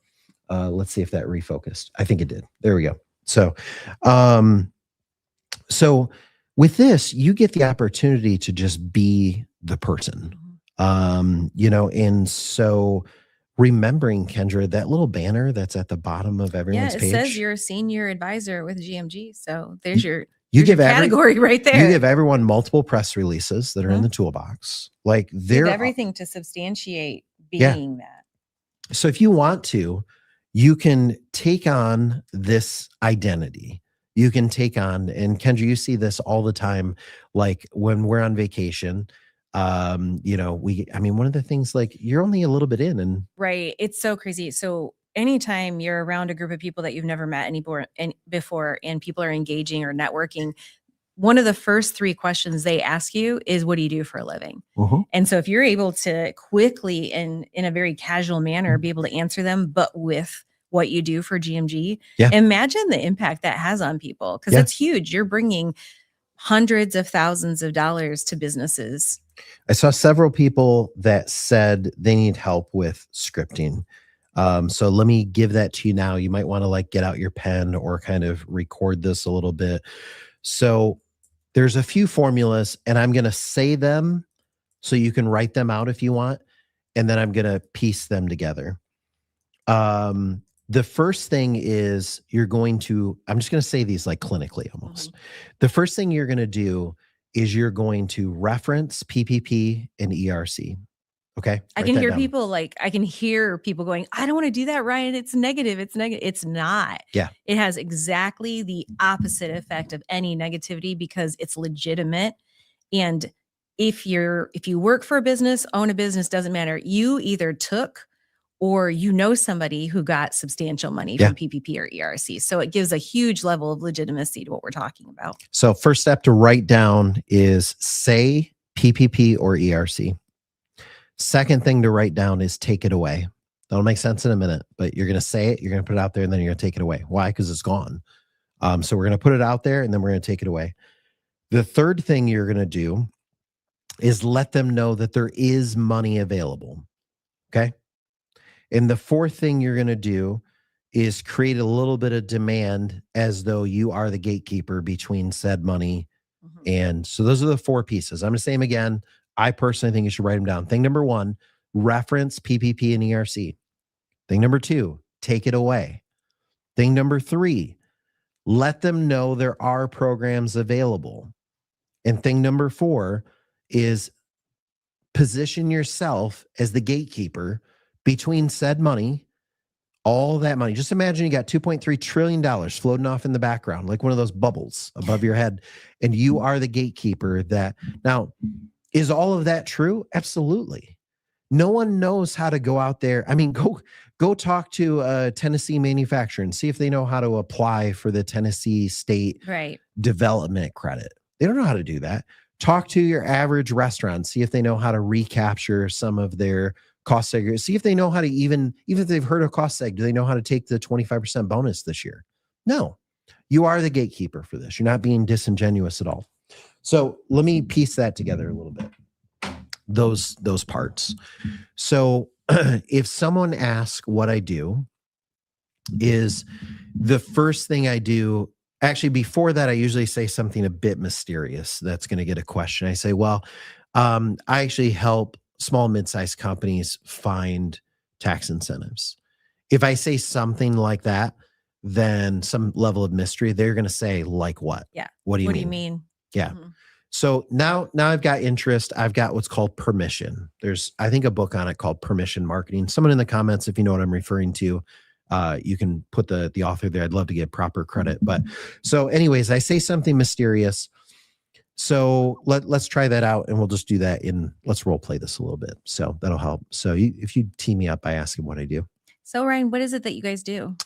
let's see if that refocused. I think it did. There we go. So, so with this, you get the opportunity to just be the person. And so remembering, Kendra, that little banner that's at the bottom of everyone's it page. says you're a senior advisor with GMG. So there's your You there's give your category right there. You give everyone multiple press releases that are in the toolbox. Like You they're have everything to substantiate being that. So if you want to, you can take on this identity. You can take on, and Kendra, you see this all the time, like when we're on vacation. One of the things, like, you're only a little bit in, and Right. It's so crazy. So anytime you're around a group of people that you've never met before and people are engaging or networking, one of the first 3 questions they ask you is, what do you do for a living? And so if you're able to quickly and in a very casual manner be able to answer them, but with what you do for GMG, imagine the impact that has on people, because it's huge. You're bringing hundreds of thousands of dollars to businesses. I saw several people that said they need help with scripting. So let me give that to you now. You might want to like get out your pen or kind of record this a little bit. So there's a few formulas, and I'm going to say them so you can write them out if you want. And then I'm going to piece them together. The first thing is I'm just going to say these like clinically almost. The first thing you're going to do is you're going to reference PPP and ERC. Okay. I can hear people going, I don't want to do that, Ryan. It's negative. It's negative. It's not. Yeah. It has exactly the opposite effect of any negativity because it's legitimate. And if you work for a business, own a business, doesn't matter. You either took or somebody who got substantial money from PPP or ERC. So it gives a huge level of legitimacy to what we're talking about. So first step to write down is say PPP or ERC. Second thing to write down is take it away. That'll make sense in a minute, but you're going to say it, you're going to put it out there, and then you're going to take it away. Why? Because it's gone. So we're going to put it out there, and then we're going to take it away. The third thing you're going to do is let them know that there is money available. Okay. And the fourth thing you're going to do is create a little bit of demand as though you are the gatekeeper between said money. And so those are the 4 pieces. I'm going to say them again. I personally think you should write them down. Thing number 1, reference PPP and ERC. Thing number 2, take it away. Thing number 3, let them know there are programs available. And thing number 4 is position yourself as the gatekeeper between said money, all that money. Just imagine you got $2.3 trillion floating off in the background, like one of those bubbles above your head, and you are the gatekeeper. Now, is all of that true? Absolutely. No one knows how to go out there. I mean, go talk to a Tennessee manufacturer and see if they know how to apply for the Tennessee State Development Credit. They don't know how to do that. Talk to your average restaurant, see if they know how to recapture some of their cost seg. See if they know how to even if they've heard of cost seg, do they know how to take the 25% bonus this year? No, you are the gatekeeper for this. You're not being disingenuous at all. So let me piece that together a little bit. Those parts. So if someone asks what I do, is the first thing I do. Actually, before that, I usually say something a bit mysterious that's going to get a question. I say, well, I actually help small, mid-sized companies find tax incentives. If I say something like that, then some level of mystery, they're going to say, like what? Yeah. What do you mean? Yeah. Mm-hmm. So now I've got interest. I've got what's called permission. There's, I think, a book on it called Permission Marketing. Someone in the comments, if you know what I'm referring to, you can put the author there. I'd love to get proper credit. But so anyways, I say something mysterious. So let's try that out, and we'll just do that let's role play this a little bit. So that'll help. So if you tee me up by asking what I do. So Ryan, what is it that you guys do?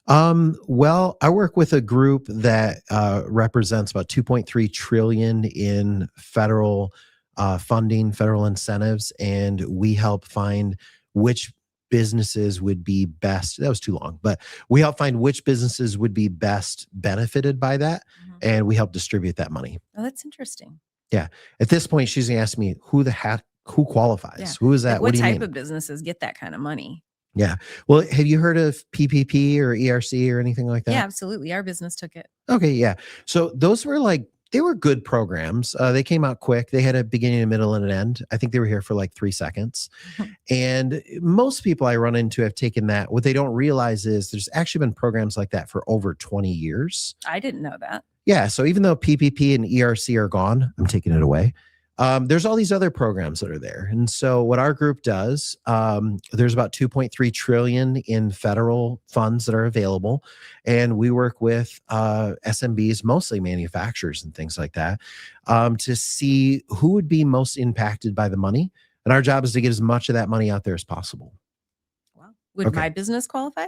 Well, I work with a group that represents about 2.3 trillion in federal funding, federal incentives, and we help find which businesses would be best. That was too long, but we help find which businesses would be best benefited by that. Mhm. And we help distribute that money. Oh, that's interesting. At this point, she's going to ask me who qualifies? Yeah. Who is that? Like, What what do you type mean? of businesses get that kind of money? Yeah. Well, have you heard of PPP or ERC or anything like that? Yeah, absolutely. Our business took it. Okay. Yeah. So those were they were good programs. They came out quick. They had a beginning, a middle, and an end. I think they were here for like 3 seconds. And most people I run into have taken that. What they don't realize is there's actually been programs like that for over 20 years. I didn't know that. Yeah. So even though PPP and ERC are gone, I'm taking it away. There's all these other programs that are there. And so what our group does, there's about 2.3 trillion in federal funds that are available. And we work with SMBs, mostly manufacturers and things like that, to see who would be most impacted by the money. And our job is to get as much of that money out there as possible. Wow. Would Okay. my business qualify?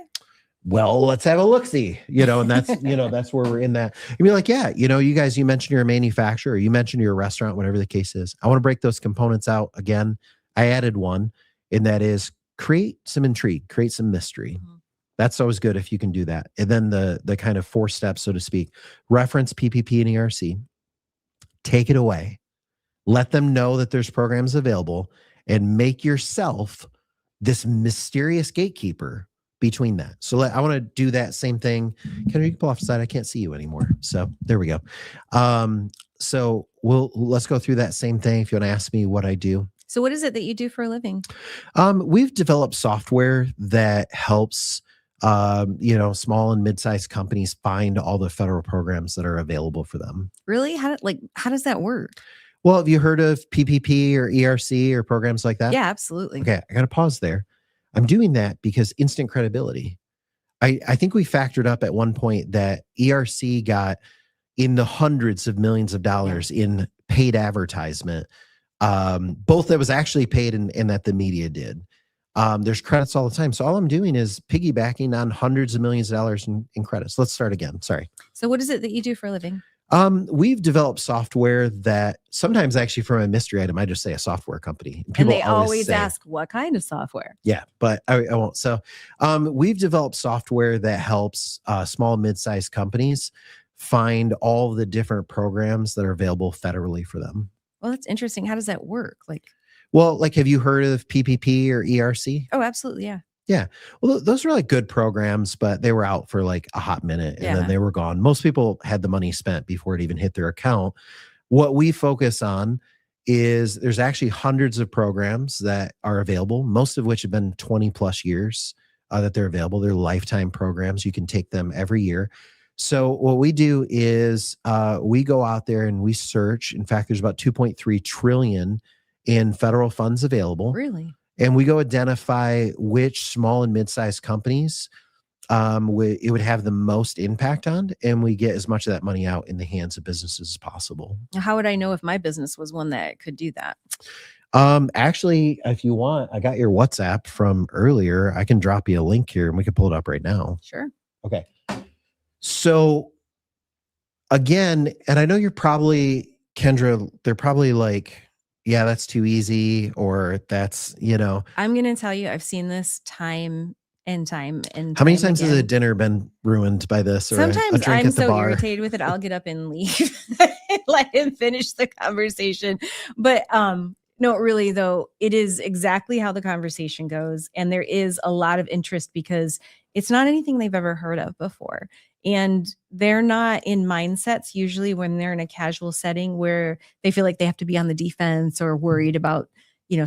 Well, let's have a look-see, and that's, that's where we're in that. You'd be like, yeah, you guys, you mentioned you're a manufacturer, you mentioned you're a restaurant, whatever the case is. I want to break those components out again. I added one, and that is create some intrigue, create some mystery. Mhm. That's always good if you can do that. And then the kind of 4 steps, so to speak, reference PPP and ERC, take it away, let them know that there's programs available, and make yourself this mysterious gatekeeper between that. So I want to do that same thing. Kendra, you can pull off the side. I can't see you anymore. So there we go. So let's go through that same thing. If you want to ask me what I do. So what is it that you do for a living? We've developed software that helps, small and mid-sized companies find all the federal programs that are available for them. Really? How does that work? Well, have you heard of PPP or ERC or programs like that? Yeah, absolutely. Okay, I got to pause there. I'm doing that because instant credibility. I think we factored up at one point that ERC got in the hundreds of millions of dollars in paid advertisement, both that was actually paid and that the media did. There's credits all the time. So all I'm doing is piggybacking on hundreds of millions of dollars in credits. Let's start again. Sorry. So what is it that you do for a living? We've developed software that sometimes actually from a mystery item, I just say a software company. And they always say, ask what kind of software. Yeah, but I won't. So we've developed software that helps small, mid-sized companies find all the different programs that are available federally for them. Well, that's interesting. How does that work? Well, have you heard of PPP or ERC? Oh, absolutely. Yeah. Yeah. Well, those were good programs, but they were out for a hot minute and then they were gone. Most people had the money spent before it even hit their account. What we focus on is there's actually hundreds of programs that are available, most of which have been 20 plus years that they're available. They're lifetime programs. You can take them every year. So what we do is we go out there and we search. In fact, there's about 2.3 trillion in federal funds available. Really? And we go identify which small and mid-sized companies it would have the most impact on, and we get as much of that money out in the hands of businesses as possible. How would I know if my business was one that could do that? Actually, if you want, I got your WhatsApp from earlier. I can drop you a link here and we can pull it up right now. Sure. Okay. So again, and I know you're probably, Kendra, they're probably yeah, that's too easy, or that's, I'm going to tell you, I've seen this time and time and how many time times has again. a dinner been ruined by this? Or Sometimes a drink I'm at the so bar? irritated with it, I'll get up and leave. Let him finish the conversation. But no, really though, it is exactly how the conversation goes. And there is a lot of interest because it's not anything they've ever heard of before. And they're not in mindsets usually when they're in a casual setting where they feel like they have to be on the defense or worried about,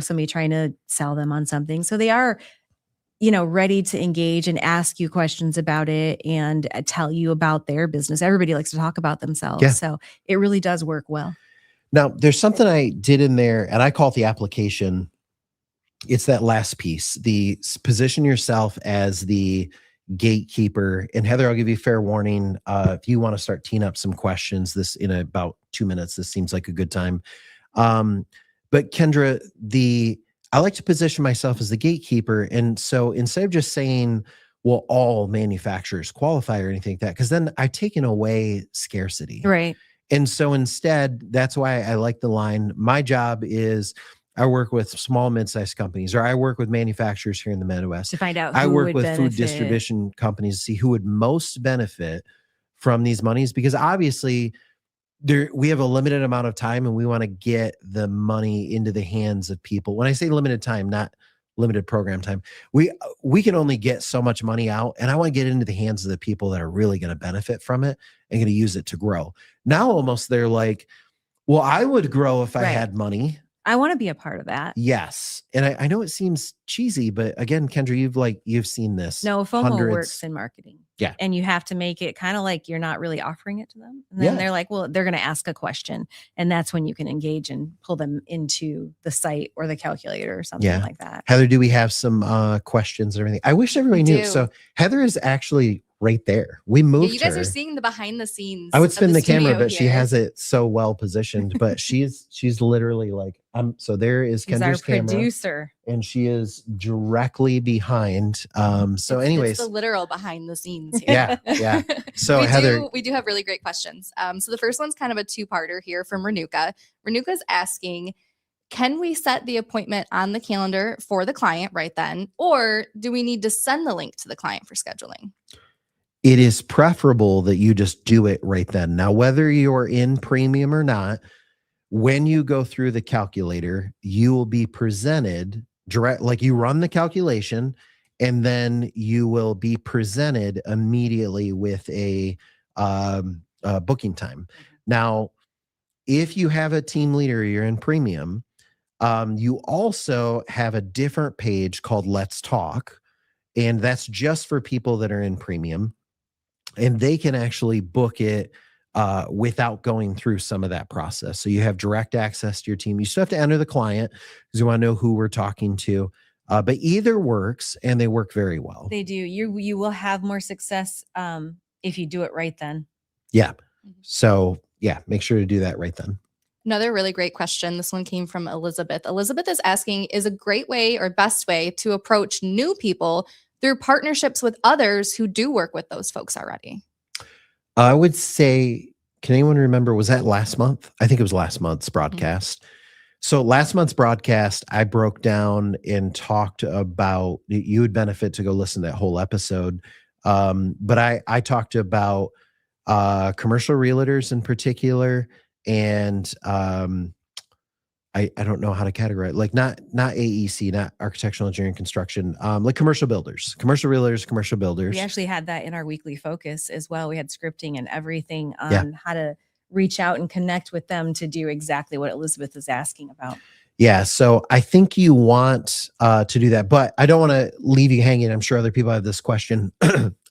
somebody trying to sell them on something. So they are, ready to engage and ask you questions about it and tell you about their business. Everybody likes to talk about themselves. Yeah. So it really does work well. Now, there's something I did in there, and I call it the application. It's that last piece, the position yourself as the gatekeeper. And Heather, I'll give you fair warning. If you want to start teeing up some questions, this in about 2 minutes, this seems like a good time. But Kendra, I like to position myself as the gatekeeper. And so instead of just saying, well, all manufacturers qualify or anything like that, because then I've taken away scarcity. Right. And so instead, that's why I like the line. My job is I work with small, mid-sized companies, or I work with manufacturers here in the Midwest. To find out I who work would with food benefit. distribution companies to see who would most benefit from these monies, because obviously we have a limited amount of time and we want to get the money into the hands of people. When I say limited time, not limited program time, we can only get so much money out, and I want to get into the hands of the people that are really going to benefit from it and going to use it to grow. Now almost they're like, well, I would grow if I Right. had money. I want to be a part of that. Yes. And I know it seems cheesy, but again, Kendra, you've seen this. No, FOMO works in marketing. Yeah. And you have to make it kind of like you're not really offering it to them. And then Yeah. they're like, well, they're going to ask a question. And that's when you can engage and pull them into the site or the calculator or something Yeah. like that. Heather, do we have some questions and everything? I wish everybody We knew. do. So Heather is actually right there. We Yeah, moved you guys her. are seeing the behind the scenes. I would of spin the camera, studio but she here. has it so well positioned. But she's literally like, so there is He's our Kendra's camera, producer. and she is directly behind. So, It's anyways, the literal behind the scenes here. yeah, yeah. So Heather, we do have really great questions. So the first one's kind of a two-parter here from Renuka. Renuka's asking, can we set the appointment on the calendar for the client right then, or do we need to send the link to the client for scheduling? it is preferable that you just do it right then. Now, whether you're in premium or not, when you go through the calculator, you will be presented direct, like you run the calculation, and then you will be presented immediately with a booking time. Now, if you have a team leader, you're in premium, you also have a different page called Let's Talk, and that's just for people that are in premium, and they can actually book it without going through some of that process. So you have direct access to your team. You still have to enter the client because you want to know who we're talking to. But either works, and they work very well. They do. You will have more success if you do it right then. Yeah. So yeah, make sure to do that right then. Another really great question. This one came from Elizabeth. Elizabeth is asking, is a great way or best way to approach new people through partnerships with others who do work with those folks already? I would say, can anyone remember, was that last month? I think it was last month's broadcast. So last month's broadcast, I broke down and talked about, you would benefit to go listen to that whole episode. But I talked about commercial realtors in particular, and I don't know how to categorize, like not AEC, not architectural engineering construction, like commercial builders, commercial realtors, commercial builders. We actually had that in our weekly focus as well. We had scripting and everything on how to reach out and connect with them to do exactly what Elizabeth is asking about. Yeah. So I think you want to do that, but I don't want to leave you hanging. I'm sure other people have this question.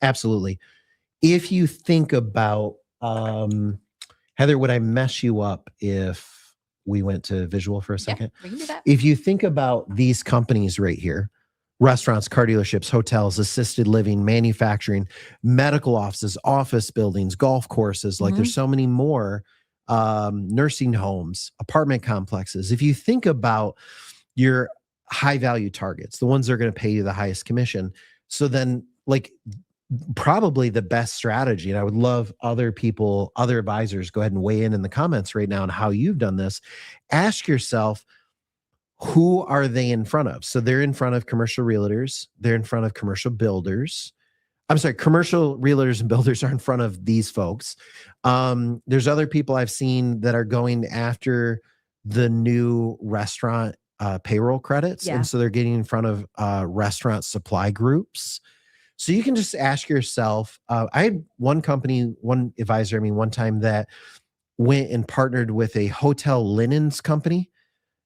Absolutely. If you think about, Heather, would I mess you up if we went to visual for a second? Yeah, we can do that. If you think about these companies right here, restaurants, car dealerships, hotels, assisted living, manufacturing, medical offices, office buildings, golf courses, like there's so many more, nursing homes, apartment complexes. If you think about your high value targets, the ones that are going to pay you the highest commission, so then like probably the best strategy, and I would love other people, other advisors, go ahead and weigh in the comments right now on how you've done this. Ask yourself, who are they in front of? So they're in front of commercial realtors. They're in front of commercial builders. I'm sorry, commercial realtors and builders are in front of these folks. There's other people I've seen that are going after the new restaurant payroll credits. Yeah. And so they're getting in front of restaurant supply groups. So you can just ask yourself, I had one advisor, one time that went and partnered with a hotel linens company,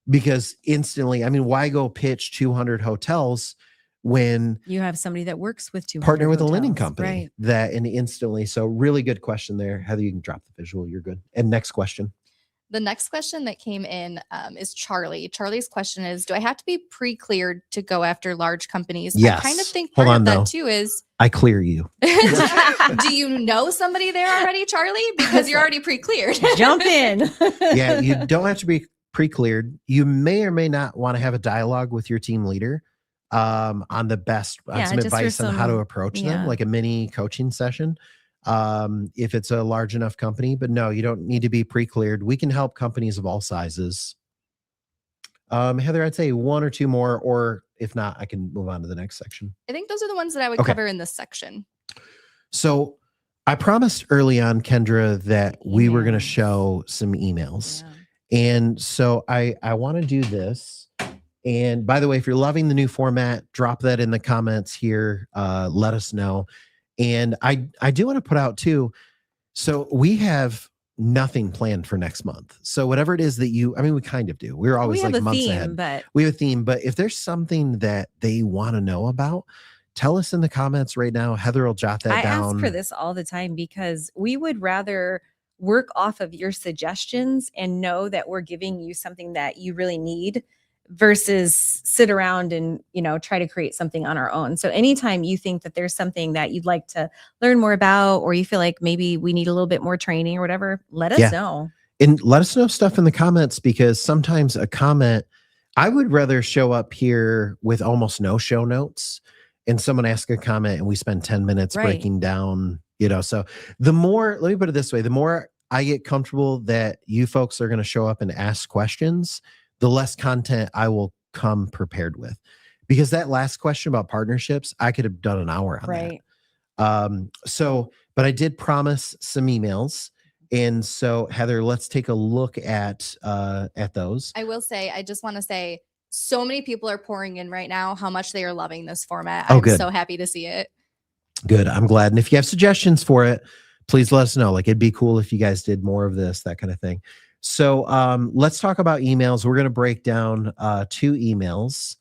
because instantly, why go pitch 200 hotels when You have somebody that works with 200 partner with a linen hotels, company right? and instantly. So really good question there. Heather, you can drop the visual. You're good. And next question. The next question that came in is Charlie. Charlie's question is, do I have to be pre-cleared to go after large companies? Yes. I kind of think Hold part on, of that though. too is, I clear you. do you know somebody there already, Charlie? Because you're already pre-cleared. Jump in. Yeah, you don't have to be pre-cleared. You may or may not want to have a dialogue with your team leader on some just for advice on how to some- approach them, yeah. like a mini coaching session. If it's a large enough company, but no, you don't need to be pre-cleared. We can help companies of all sizes. Heather, I'd say one or two more, or if not, I can move on to the next section. I think those are the ones that I would Okay. cover in this section. So I promised early on, Kendra, that we were going to Emails. show some emails. Yeah. And so I want to do this. And by the way, if you're loving the new format, drop that in the comments here. Let us know. And I do want to put out too. So we have nothing planned for next month. So whatever it is that we kind of do. We're always We have like a months theme, ahead. but We have a theme, but if there's something that they want to know about, tell us in the comments right now. Heather will jot that I down. ask for this all the time because we would rather work off of your suggestions and know that we're giving you something that you really need versus sit around and, try to create something on our own. So anytime you think that there's something that you'd like to learn more about, or you feel like maybe we need a little bit more training or whatever, let us Yeah. know. And let us know stuff in the comments, because sometimes a comment, I would rather show up here with almost no show notes and someone ask a comment and we spend 10 minutes Right. breaking down, so the more, let me put it this way, the more I get comfortable that you folks are going to show up and ask questions, the less content I will come prepared with. Because that last question about partnerships, I could have done an hour on Right. that. But I did promise some emails. And so, Heather, let's take a look at those. I will say, I just want to say, so many people are pouring in right now how much they are loving this format. Oh, I'm good. so happy to see it. Good. I'm glad. And if you have suggestions for it, please let us know. Like, it'd be cool if you guys did more of this, that kind of thing. So let's talk about emails. We're going to break down 2 emails.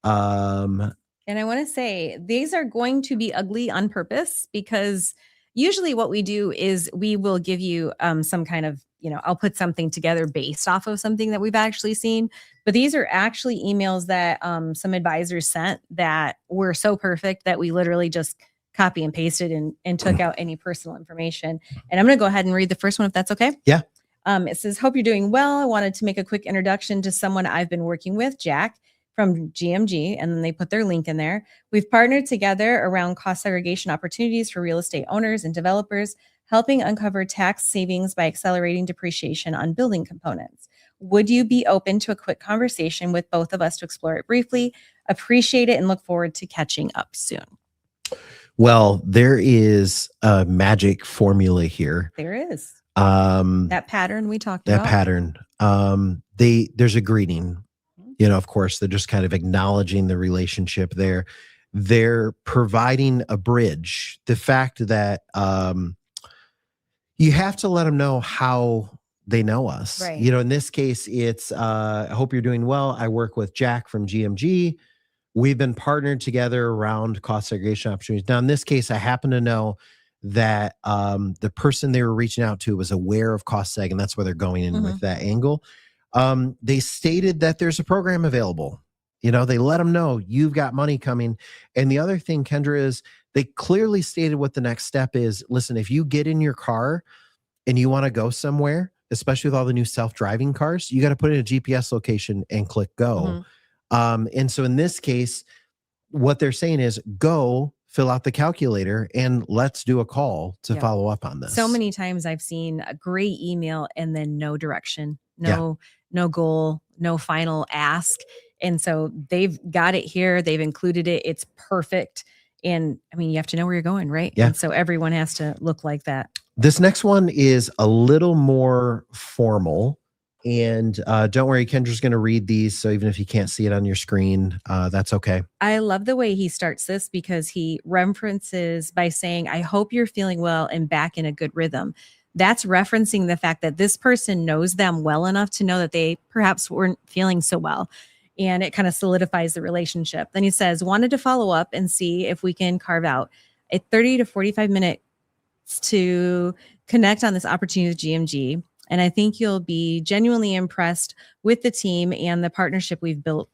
And I want to say these are going to be ugly on purpose, because usually what we do is we will give you some kind of, I'll put something together based off of something that we've actually seen. But these are actually emails that some advisors sent that were so perfect that we literally just copy and pasted and took out any personal information. And I'm going to go ahead and read the first one, if that's okay. Yeah. It says, "Hope you're doing well. I wanted to make a quick introduction to someone I've been working with, Jack from GMG," and then they put their link in there. "We've partnered together around cost segregation opportunities for real estate owners and developers, helping uncover tax savings by accelerating depreciation on building components. Would you be open to a quick conversation with both of us to explore it briefly? Appreciate it and look forward to catching up soon." Well, there is a magic formula here. There is That that pattern we talked about. pattern. There's a greeting. Of course, they're just kind of acknowledging the relationship there. They're providing a bridge. The fact that you have to let them know how they know us. Right. In this case, it's I hope you're doing well. I work with Jack from GMG. We've been partnered together around cost segregation opportunities. Now, in this case, I happen to know that the person they were reaching out to was aware of cost seg, and that's where they're going in with that angle. They stated that there's a program available. They let them know you've got money coming. And the other thing, Kendra, is they clearly stated what the next step is. Listen, if you get in your car and you want to go somewhere, especially with all the new self-driving cars, you got to put in a GPS location and click go. And so in this case, what they're saying is go fill out the calculator and let's do a call to follow up on this. So many times I've seen a great email and then no direction, no goal, no final ask. And so they've got it here. They've included it. It's perfect. And you have to know where you're going, right? Yeah. And so everyone has to look like that. This next one is a little more formal. And don't worry, Kendra's going to read these. So even if you can't see it on your screen, that's okay. I love the way he starts this, because he references by saying, "I hope you're feeling well and back in a good rhythm." That's referencing the fact that this person knows them well enough to know that they perhaps weren't feeling so well. And it kind of solidifies the relationship. Then he says, "Wanted to follow up and see if we can carve out a 30 to 45 minutes to connect on this opportunity with GMG. And I think you'll be genuinely impressed with the team and the partnership we've built,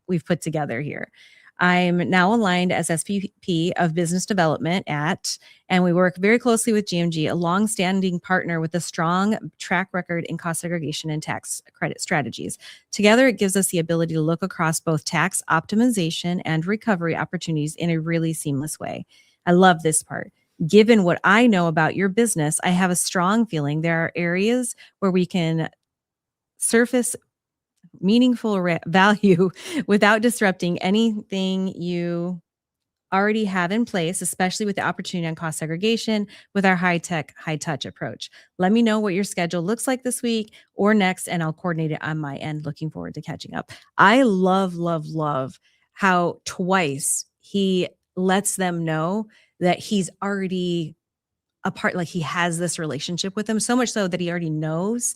we've put together here. I'm now aligned as SVP of Business Development and we work very closely with GMG, a long-standing partner with a strong track record in cost segregation and tax credit strategies. Together, it gives us the ability to look across both tax optimization and recovery opportunities in a really seamless way." I love this part. "Given what I know about your business, I have a strong feeling there are areas where we can surface value without disrupting anything you already have in place, especially with the opportunity on cost segregation with our high-tech, high-touch approach. Let me know what your schedule looks like this week or next, and I'll coordinate it on my end. Looking forward to catching up. I love, love, love how twice he lets them know that he's already a part, like he has this relationship with them, so much so that he already knows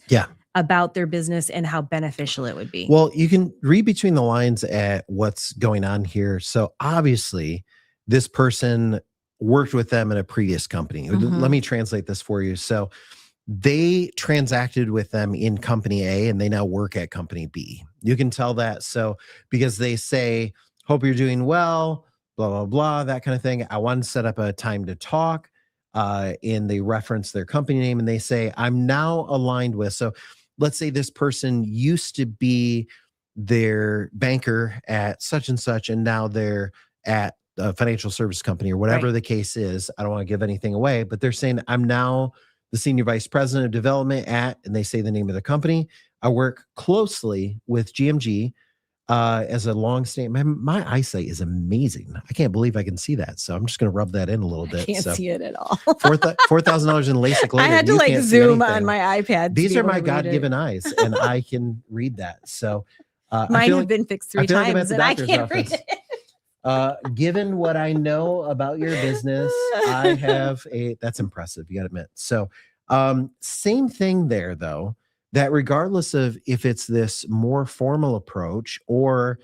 about their business and how beneficial it would be. Well, you can read between the lines at what's going on here. So obviously, this person worked with them in a previous company. Let me translate this for you. So they transacted with them in company A and they now work at company B. You can tell that. So because they say, hope you're doing well, blah, blah, blah, that kind of thing. I want to set up a time to talk. And they reference their company name and they say, I'm now aligned with. So let's say this person used to be their banker at such and such, and now they're at a financial service company or whatever the case is. I don't want to give anything away, but they're saying, I'm now the senior vice president of development at, and they say the name of the company. I work closely with GMG as a long standing. My eyesight is amazing. I can't believe I can see that. So I'm just going to rub that in a little bit. I can't see it at all. $4,000 in LASIK later. I had to like zoom on my iPad. These are my God-given eyes, and I can read that. So mine have been fixed 3 times, and I can't read it. Given what I know about your business, I have that's impressive. You got to admit. So, same thing there though, that regardless of if it's this more formal approach or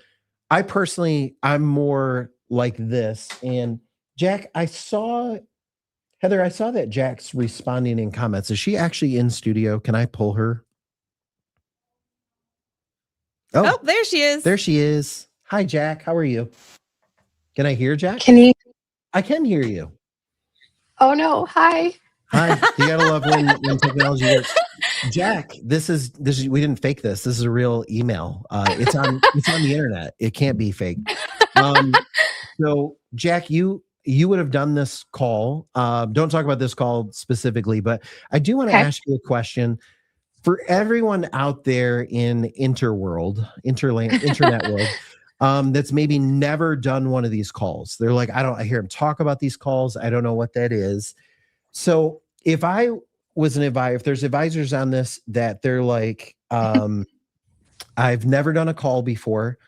I'm more like this. And Jack, Heather, I saw that Jack's responding in comments. Is she actually in studio? Can I pull her? Oh, there she is. There she is. Hi, Jack. How are you? Can I hear Jack? Can you? I can hear you. Oh no! Hi. Hi. You gotta love when technology works. Jack, this is we didn't fake this. This is a real email. It's on the internet. It can't be fake. So Jack, you would have done this call. Don't talk about this call specifically, but I do want to ask you a question. For everyone out there in internet world, that's maybe never done one of these calls. They're like, I hear him talk about these calls. I don't know what that is. So if I was an advisor, if there's advisors on this that they're like, I've never done a call before.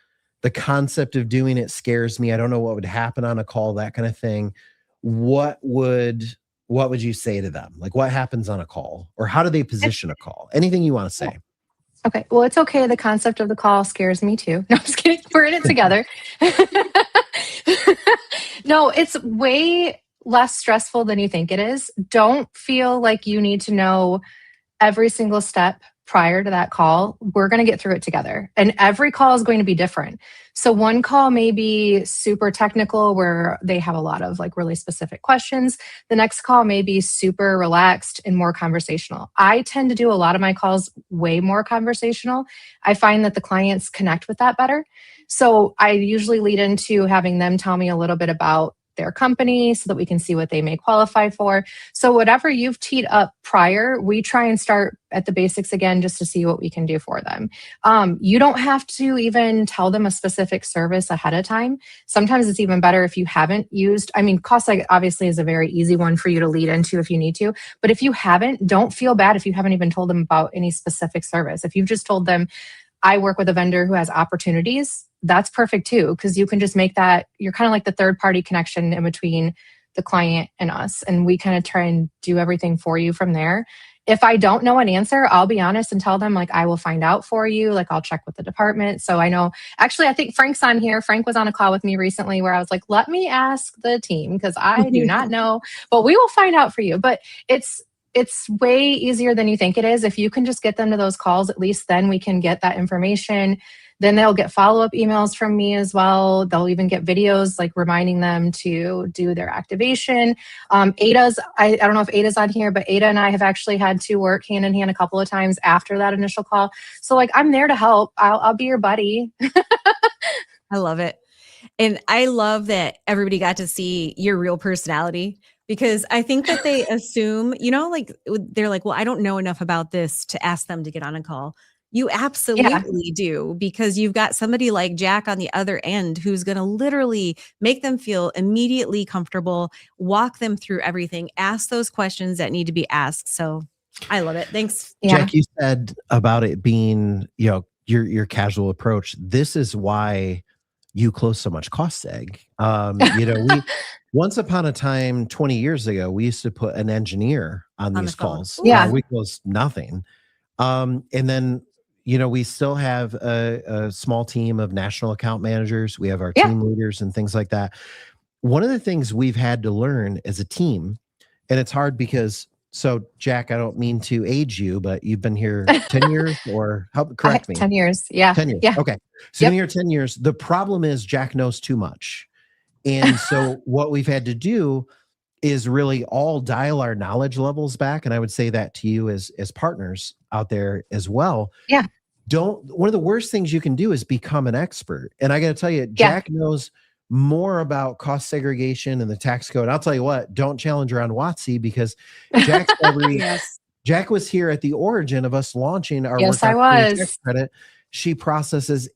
The concept of doing it scares me. I don't know what would happen on a call, that kind of thing. What would you say to them? Like, what happens on a call, or how do they position a call? Anything you want to say? Okay. Well, it's okay. The concept of the call scares me too. No, I'm just kidding. We're in it together. No, it's way less stressful than you think it is. Don't feel like you need to know every single step prior to that call. We're going to get through it together. And every call is going to be different. So one call may be super technical where they have a lot of like really specific questions. The next call may be super relaxed and more conversational. I tend to do a lot of my calls way more conversational. I find that the clients connect with that better. So I usually lead into having them tell me a little bit about their company so that we can see what they may qualify for. So whatever you've teed up prior, we try and start at the basics again just to see what we can do for them. You don't have to even tell them a specific service ahead of time. Sometimes it's even better if you haven't used, cost obviously is a very easy one for you to lead into if you need to, but if you haven't, don't feel bad if you haven't even told them about any specific service. If you've just told them, I work with a vendor who has opportunities, that's perfect too, because you can just make that, you're kind of like the third party connection in between the client and us. And we kind of try and do everything for you from there. If I don't know an answer, I'll be honest and tell them like, I will find out for you. Like I'll check with the department. So I know, actually, I think Frank's on here. Frank was on a call with me recently where I was like, let me ask the team because I do not know, but we will find out for you. But it's way easier than you think it is. If you can just get them to those calls, at least then we can get that information. Then they'll get follow-up emails from me as well. They'll even get videos like reminding them to do their activation. Ada's, I don't know if Ada's on here, but Ada and I have actually had to work hand in hand a couple of times after that initial call. So like, I'm there to help. I'll be your buddy. I love it. And I love that everybody got to see your real personality, because I think that they assume, like they're like, well, I don't know enough about this to ask them to get on a call. You absolutely do, because you've got somebody like Jack on the other end who's going to literally make them feel immediately comfortable, walk them through everything, ask those questions that need to be asked. So I love it. Thanks. Yeah. Jack, you said about it being, your casual approach. This is why you close so much cost seg. We once upon a time, 20 years ago, we used to put an engineer on On these the phone. calls. Yeah. We closed nothing. And then, we still have a small team of national account managers. We have our Yeah. team leaders and things like that. One of the things we've had to learn as a team, and it's hard because, so Jack, I don't mean to age you, but you've been here 10 years or correct me. 10 years. Yeah. 10 years. Yeah. Okay. So you've been here 10 years. The problem is Jack knows too much. And so what we've had to do is really all dial our knowledge levels back. And I would say that to you as partners out there as well. Yeah. One of the worst things you can do is become an expert. And I got to tell you, Jack knows more about cost segregation and the tax code. I'll tell you what, don't challenge her on WOTC, because Jack's Yes. Jack was here at the origin of us launching our Yes, Work I Opportunity was. Tax Credit. She processes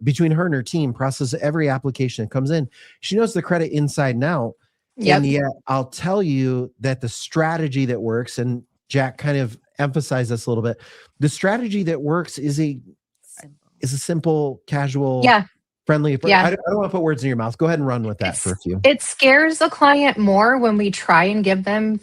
between her and her team, processes every application that comes in. She knows the credit inside and out. Yep. And yet I'll tell you that the strategy that works, and Jack kind of emphasized this a little bit, the strategy that works is a simple, casual, friendly approach. Yeah. I don't want to put words in your mouth. Go ahead and run with that for a few. It scares the client more when we try and give them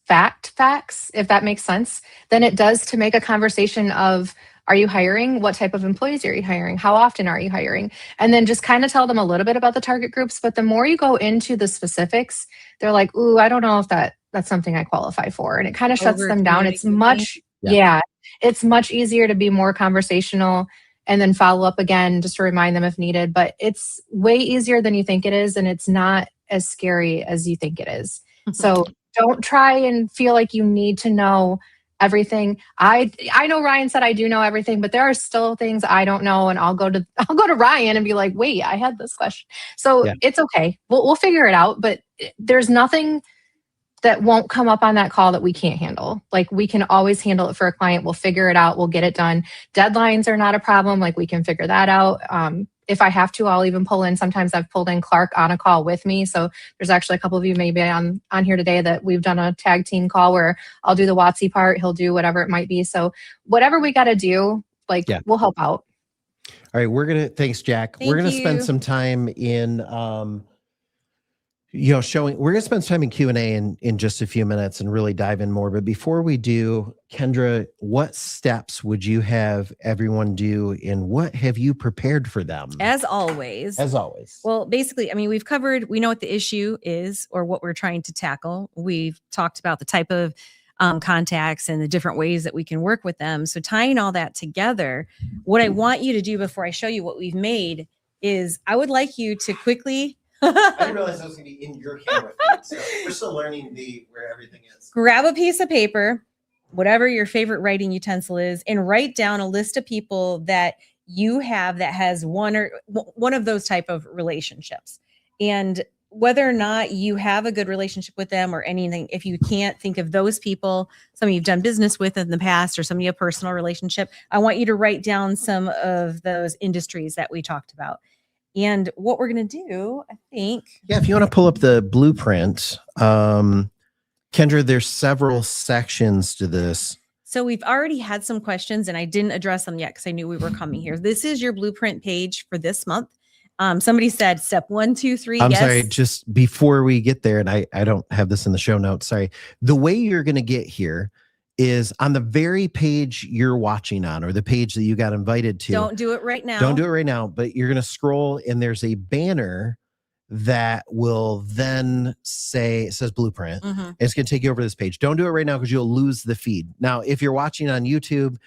facts, if that makes sense, than it does to make a conversation of, are you hiring? What type of employees are you hiring? How often are you hiring? And then just kind of tell them a little bit about the target groups. But the more you go into the specifics, they're like, ooh, I don't know if that's something I qualify for. And it kind of shuts them down. It's much, it's much easier to be more conversational and then follow up again just to remind them if needed. But it's way easier than you think it is. And it's not as scary as you think it is. So don't try and feel like you need to know everything. I know Ryan said I do know everything, but there are still things I don't know, and I'll go to Ryan and be like, wait, I had this question. So it's okay. We'll figure it out. But there's nothing that won't come up on that call that we can't handle. Like, we can always handle it for a client. We'll figure it out. We'll get it done. Deadlines are not a problem. Like, we can figure that out. If I have to, I'll even pull in. Sometimes I've pulled in Clark on a call with me. So there's actually a couple of you maybe on here today that we've done a tag team call where I'll do the WOTC part. He'll do whatever it might be. So whatever we got to do, we'll help out. All right. Thanks, Jack. We're going to spend some time in, we're going to spend some time in Q&A in just a few minutes and really dive in more. But before we do, Kendra, what steps would you have everyone do, and what have you prepared for them? As always. Well, basically, we know what the issue is or what we're trying to tackle. We've talked about the type of contacts and the different ways that we can work with them. So tying all that together, what I want you to do before I show you what we've made is I would like you to quickly I didn't realize that was going to be in your camera feed, so we're still learning where everything is. Grab a piece of paper, whatever your favorite writing utensil is, and write down a list of people that you have that has one of those type of relationships. And whether or not you have a good relationship with them or anything, if you can't think of those people, some you've done business with in the past or some of your personal relationship, I want you to write down some of those industries that we talked about. And what we're going to do, I think. Yeah, if you want to pull up the blueprint, Kendra, there's several sections to this. So we've already had some questions and I didn't address them yet because I knew we were coming here. This is your blueprint page for this month. Somebody said step 1, 2, 3. I'm sorry, just before we get there, and I don't have this in the show notes. Sorry. The way you're going to get here is on the very page you're watching on, or the page that you got invited to. Don't do it right now. Don't do it right now, but you're going to scroll and there's a banner that will then it says blueprint. Mm-hmm. It's going to take you over to this page. Don't do it right now because you'll lose the feed. Now, if you're watching on YouTube,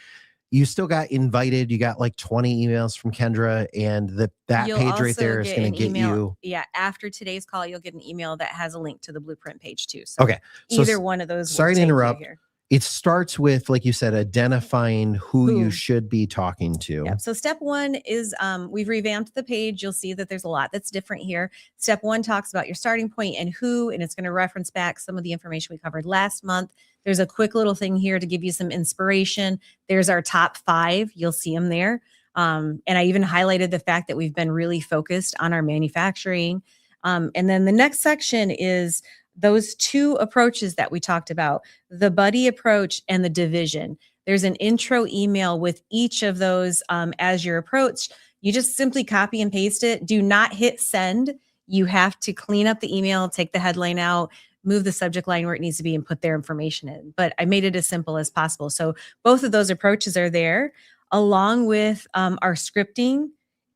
you still got invited. You got like 20 emails from Kendra, and that You'll page right there is get going an to get email. you. Yeah, after today's call, you'll get an email that has a link to the blueprint page too. So okay. So either one of those. Sorry to interrupt. It starts with, like you said, identifying who you Who. should be talking to. Yep. So step one is we've revamped the page. You'll see that there's a lot that's different here. Step one talks about your starting point and who, and it's going to reference back some of the information we covered last month. There's a quick little thing here to give you some inspiration. There's our top 5. You'll see them there. And I even highlighted the fact that we've been really focused on our manufacturing. And then the next section is those 2 approaches that we talked about, the buddy approach and the division. There's an intro email with each of those as your approach. You just simply copy and paste it. Do not hit send. You have to clean up the email, take the headline out, move the subject line where it needs to be, and put their information in. But I made it as simple as possible. So both of those approaches are there, along with our scripting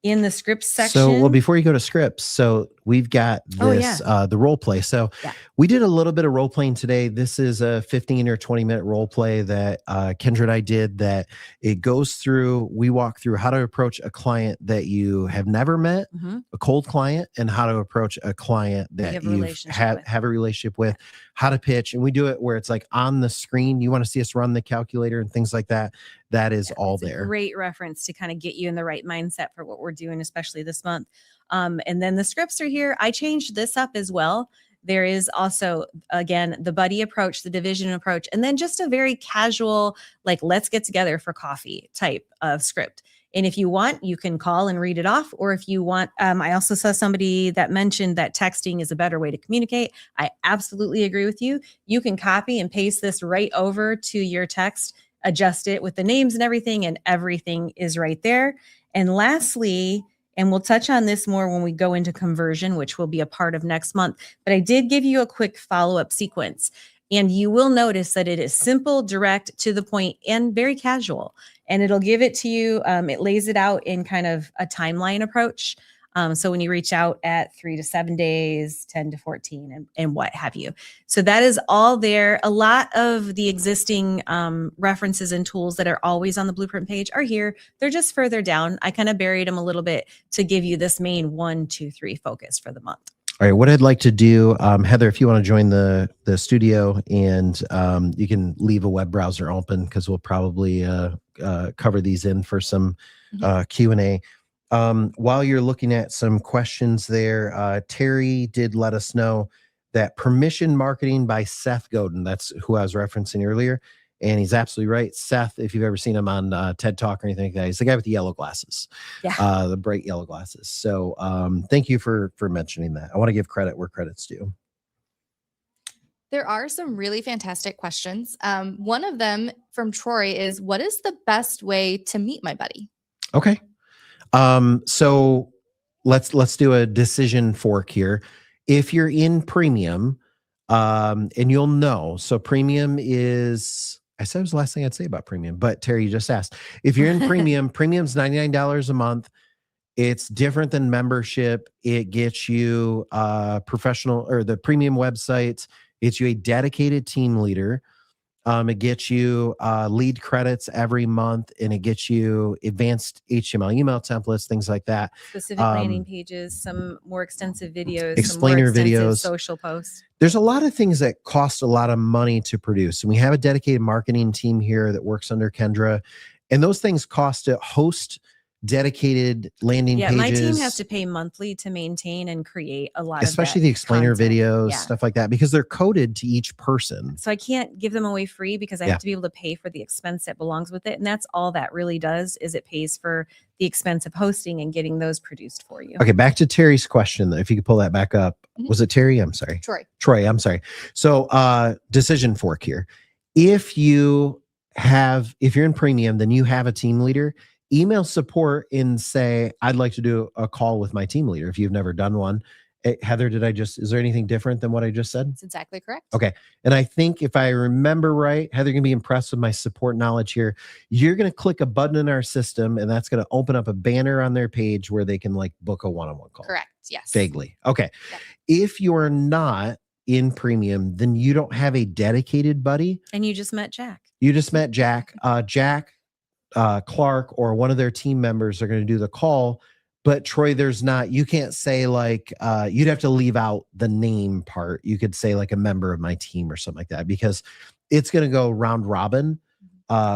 in the scripts section. So, well, before you go to scripts, so we've got this, the role play. So we did a little bit of role playing today. This is a 15 or 20 minute role play that Kendra and I did, that it goes through, we walk through how to approach a client that you have never met, a cold client, and how to approach a client that you have a relationship with, how to pitch. And we do it where it's like on the screen. You want to see us run the calculator and things like that. That is all there. Great reference to kind of get you in the right mindset for what we're doing, especially this month. And then the scripts are here. I changed this up as well. There is also, again, the buddy approach, the division approach, and then just a very casual, like, let's get together for coffee type of script. And if you want, you can call and read it off. Or if you want, I also saw somebody that mentioned that texting is a better way to communicate. I absolutely agree with you. You can copy and paste this right over to your text, adjust it with the names and everything is right there. And lastly, and we'll touch on this more when we go into conversion, which will be a part of next month, but I did give you a quick follow-up sequence. And you will notice that it is simple, direct, to the point, and very casual. And it'll give it to you. It lays it out in kind of a timeline approach. So when you reach out at 3 to 7 days, 10 to 14, and what have you. So that is all there. A lot of the existing references and tools that are always on the Blueprint page are here. They're just further down. I kind of buried them a little bit to give you this main 1, 2, 3 focus for the month. All right, what I'd like to do, Heather, if you want to join the studio, and you can leave a web browser open, because we'll probably cover these in for some Q&A. While you're looking at some questions there, Terry did let us know that Permission Marketing by Seth Godin, that's who I was referencing earlier. And he's absolutely right. Seth, if you've ever seen him on TED Talk or anything like that, he's the guy with the yellow glasses, the bright yellow glasses. So thank you for mentioning that. I want to give credit where credit's due. There are some really fantastic questions. One of them from Troy is, what is the best way to meet my buddy? Okay. So let's do a decision fork here. If you're in premium, and you'll know, so premium is, I said it was the last thing I'd say about premium, but Terry, you just asked. If you're in premium, premium's $99 a month. It's different than membership. It gets you professional, or the premium websites. It's you a dedicated team leader. It gets you lead credits every month, and it gets you advanced HTML email templates, things like that. Specific landing pages, some more extensive videos, explainer some more extensive videos, social posts. There's a lot of things that cost a lot of money to produce. And we have a dedicated marketing team here that works under Kendra. And those things cost to host dedicated landing pages. My team has to pay monthly to maintain and create a lot, especially of the explainer content. videos, stuff like that, because they're coded to each person. So I can't give them away free, because I have to be able to pay for the expense that belongs with it. And that's all that really does, is it pays for the expense of hosting and getting those produced for you. Okay, back to Terry's question, if you could pull that back up. Was it Terry? I'm sorry. Troy, I'm sorry. So decision fork here. If you're in premium, then you have a team leader. Email support and say, I'd like to do a call with my team leader, if you've never done one. Heather, is there anything different than what I just said? That's exactly correct. Okay. And I think if I remember right, Heather, you're going to be impressed with my support knowledge here. You're going to click a button in our system, and that's going to open up a banner on their page where they can book a one-on-one call. Correct. Yes. Vaguely. Okay. Yep. If you're not in premium, then you don't have a dedicated buddy. And you just met Jack. Jack Clark or one of their team members are going to do the call. But Troy, you can't say you'd have to leave out the name part. You could say a member of my team or something like that, because it's going to go round robin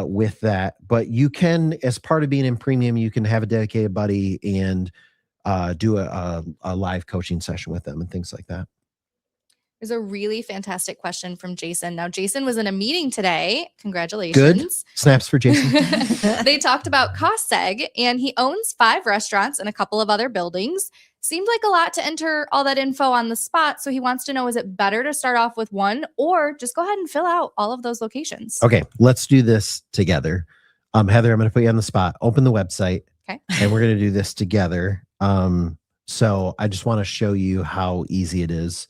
with that. But you can, as part of being in premium, you can have a dedicated buddy and do a live coaching session with them and things like that. There's a really fantastic question from Jason. Now, Jason was in a meeting today. Congratulations. Good. Snaps for Jason. They talked about cost seg, and he owns 5 restaurants and a couple of other buildings. Seemed like a lot to enter all that info on the spot. So he wants to know, is it better to start off with one or just go ahead and fill out all of those locations? Okay, let's do this together. Heather, I'm going to put you on the spot. Open the website. Okay. And we're going to do this together. So I just want to show you how easy it is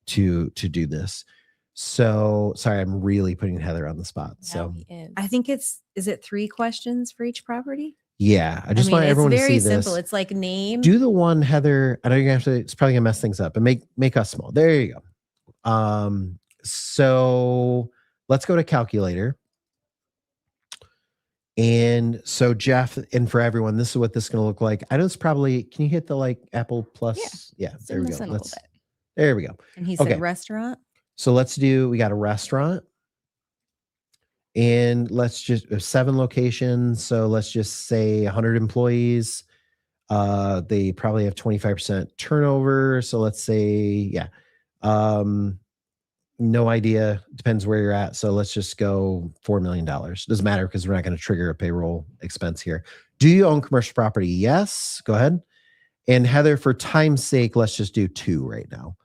to do this. So sorry, I'm really putting Heather on the spot. So I think is it 3 questions for each property? yeah, I just want everyone to see it's this. very simple. It's like name. Do the one, Heather. I know you're gonna have to. It's probably gonna mess things up, but make us small. There you go. So let's go to calculator. And so Jeff, and for everyone, this is what this is gonna look like. I know it's probably. Can you hit the like Apple Plus? Yeah, there we go. A little bit. There we go. And he said Okay. restaurant. So we got a restaurant. And let's just 7 locations. So let's just say 100 employees. They probably have 25% turnover. So let's say, yeah. No idea. Depends where you're at. So let's just go $4 million. Doesn't matter because we're not going to trigger a payroll expense here. Do you own commercial property? Yes. Go ahead. And Heather, for time's sake, let's just do 2 right now.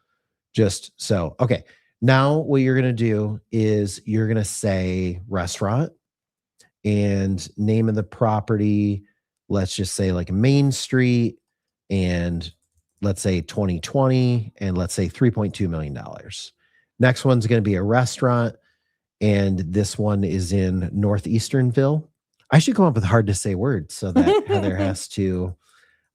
Just so, okay. Now what you're going to do is you're going to say restaurant and name of the property. Let's just say like Main Street, and let's say 2020, and let's say $3.2 million. Next one's going to be a restaurant, and this one is in Northeasternville. I should come up with hard to say words so that Heather has to,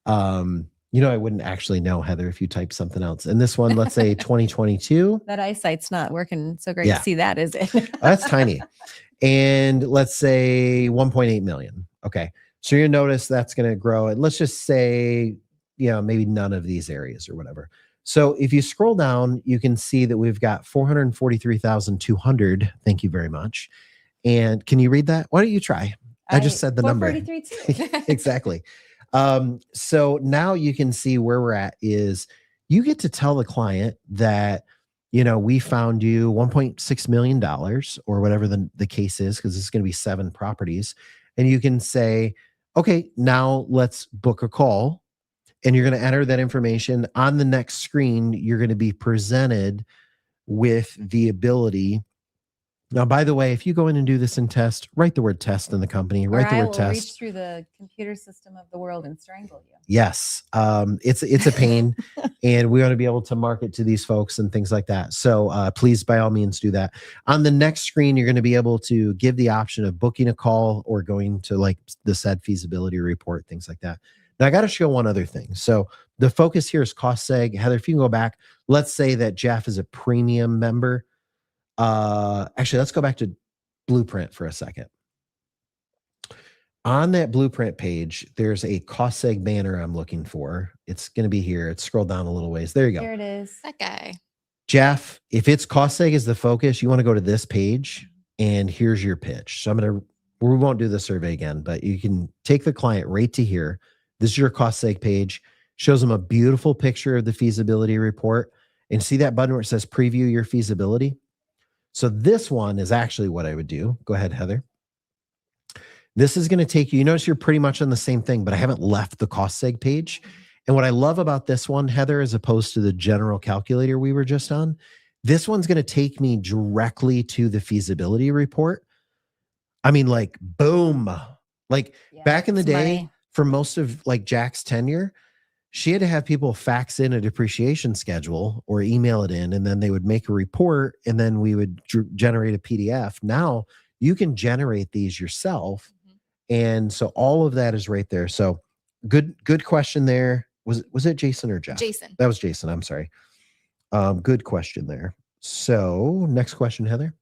I wouldn't actually know, Heather, if you type something else. And this one, let's say 2022. That eyesight's not working so great Yeah. to see that, is it? That's tiny. And let's say 1.8 million. Okay. So you're going to notice that's going to grow. And let's just say, maybe none of these areas or whatever. So if you scroll down, you can see that we've got 443,200. Thank you very much. And can you read that? Why don't you try? I just said the number. 443 too. Exactly. So now you can see where we're at is you get to tell the client that, we found you $1.6 million or whatever the case is, because it's going to be 7 properties. And you can say, okay, now let's book a call. And you're going to enter that information on the next screen. You're going to be presented with the ability. Now, by the way, if you go in and do this in test, write the word test in the company, write the I word will test. reach through the computer system of the world and strangle you. Yes. It's a pain and we want to be able to market to these folks and things like that. So please, by all means, do that. On the next screen, you're going to be able to give the option of booking a call or going to like the said feasibility report, things like that. Now I got to show one other thing. So the focus here is cost seg. Heather, if you can go back, let's say that Jeff is a premium member. Actually, let's go back to Blueprint for a second. On that Blueprint page, there's a cost seg banner I'm looking for. It's going to be here. It's scrolled down a little ways. There you go. Here it is. That guy. Jeff, if it's cost seg is the focus, you want to go to this page and here's your pitch. So we won't do the survey again, but you can take the client right to here. This is your cost seg page. Shows them a beautiful picture of the feasibility report, and see that button where it says preview your feasibility. So this one is actually what I would do. Go ahead, Heather. This is going to take you, notice you're pretty much on the same thing, but I haven't left the cost seg page. And what I love about this one, Heather, as opposed to the general calculator we were just on, this one's going to take me directly to the feasibility report. I mean, like, boom. Like back in the day, for most of like Jack's tenure, she had to have people fax in a depreciation schedule or email it in, and then they would make a report, and then we would generate a PDF. Now you can generate these yourself. And so all of that is right there. So good question there. Was it Jason or Jeff? Jason. That was Jason. I'm sorry. Good question there. So next question, Heather.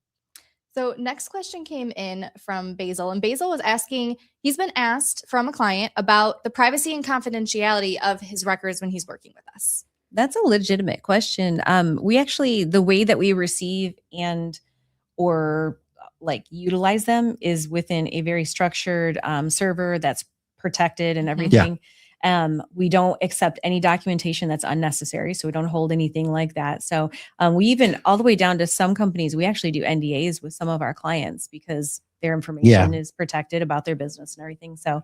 So next question came in from Basil, and Basil was asking, he's been asked from a client about the privacy and confidentiality of his records when he's working with us. That's a legitimate question. We actually, the way that we receive or like utilize them is within a very structured server that's protected and everything. We don't accept any documentation that's unnecessary. So we don't hold anything like that. So we even all the way down to some companies, we actually do NDAs with some of our clients because their information is protected about their business and everything. So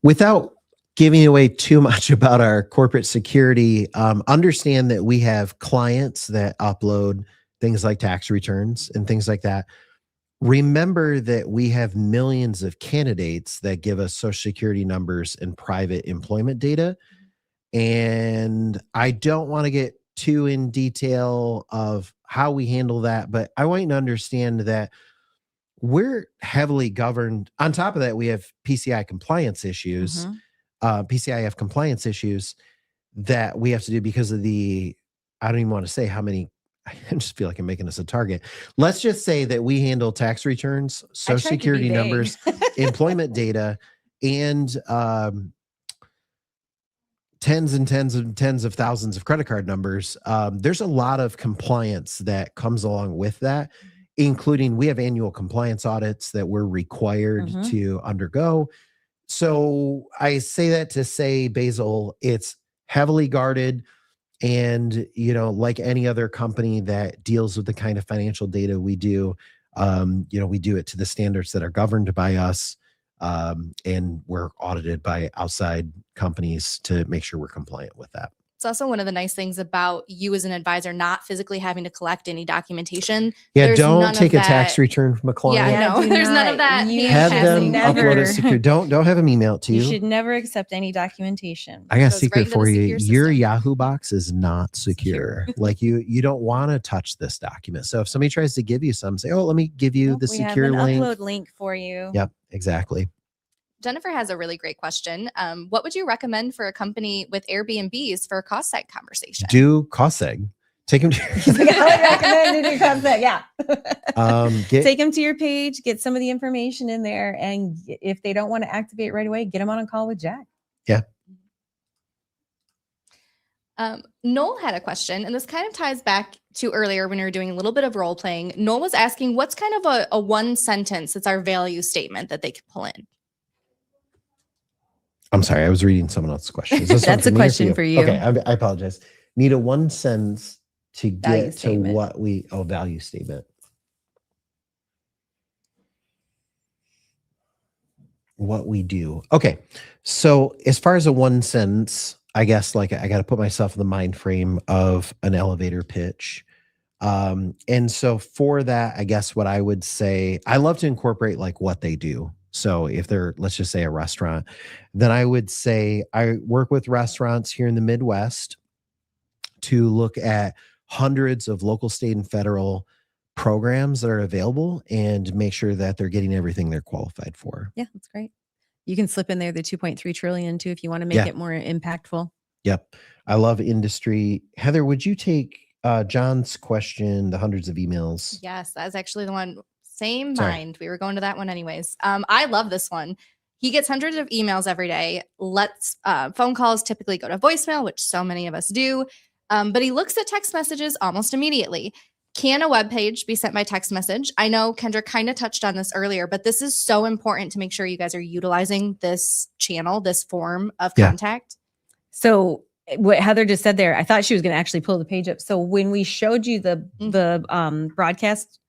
without giving away too much about our corporate security, understand that we have clients that upload things like tax returns and things like that. Remember that we have millions of candidates that give us social security numbers and private employment data. And I don't want to get too in detail of how we handle that, but I want you to understand that we're heavily governed. On top of that, we have PCI compliance issues, PCIF compliance issues that we have to do because of I don't even want to say how many. I just feel like I'm making us a target. Let's just say that we handle tax returns, social security numbers, employment data, and tens of thousands of credit card numbers. There's a lot of compliance that comes along with that, including we have annual compliance audits that we're required to undergo. So I say that to say, Basil, it's heavily guarded. And, like any other company that deals with the kind of financial data we do, we do it to the standards that are governed by us. And we're audited by outside companies to make sure we're compliant with that. It's also one of the nice things about you as an advisor not physically having to collect any documentation. Yeah, There's don't none take of a tax return from a client. Yeah, no, do there's none not. of that. You Have should them never- upload it secure. Don't have them email it to You you. should never accept any documentation. I got a Goes right secret into for the you. secure Your system. Yahoo box is not secure. Like you don't want to touch this document. So if somebody tries to give you some, say, "Oh, let me give you Nope, the we secure have an link." upload link for you. Yep, exactly. Jennifer has a really great question. What would you recommend for a company with Airbnbs for a cost seg conversation? Do cost seg. Take them I would recommend to do concept. Yeah. Get, Take them to your page, get some of the information in there. And if they don't want to activate right away, get them on a call with Jack. Yeah. Noel had a question, and this kind of ties back to earlier when we were doing a little bit of role playing. Noel was asking, what's kind of a one sentence that's our value statement that they could pull in? I'm sorry, I was reading someone else's question. Is this one That's a me or question for you. Okay, I apologize. Need a one sentence to Value get to statement. what value statement. What we do. Okay. So as far as a one sentence, I guess like I got to put myself in the mind frame of an elevator pitch. And so for that, I guess what I would say, I love to incorporate like what they do. So if they're, let's just say a restaurant, then I would say I work with restaurants here in the Midwest to look at hundreds of local, state, and federal programs that are available and make sure that they're getting everything they're qualified for. Yeah, that's great. You can slip in there the 2.3 trillion too if you want to make it more impactful. Yep. I love industry. Heather, would you take John's question, the hundreds of emails? Yes, that's actually the one. Same mind. We were going to that one anyways. I love this one. He gets hundreds of emails every day. Phone calls typically go to voicemail, which so many of us do. But he looks at text messages almost immediately. Can a web page be sent by text message? I know Kendra kind of touched on this earlier, but this is so important to make sure you guys are utilizing this channel, this form of contact. So what Heather just said there, I thought she was going to actually pull the page up. So when we showed you the broadcast,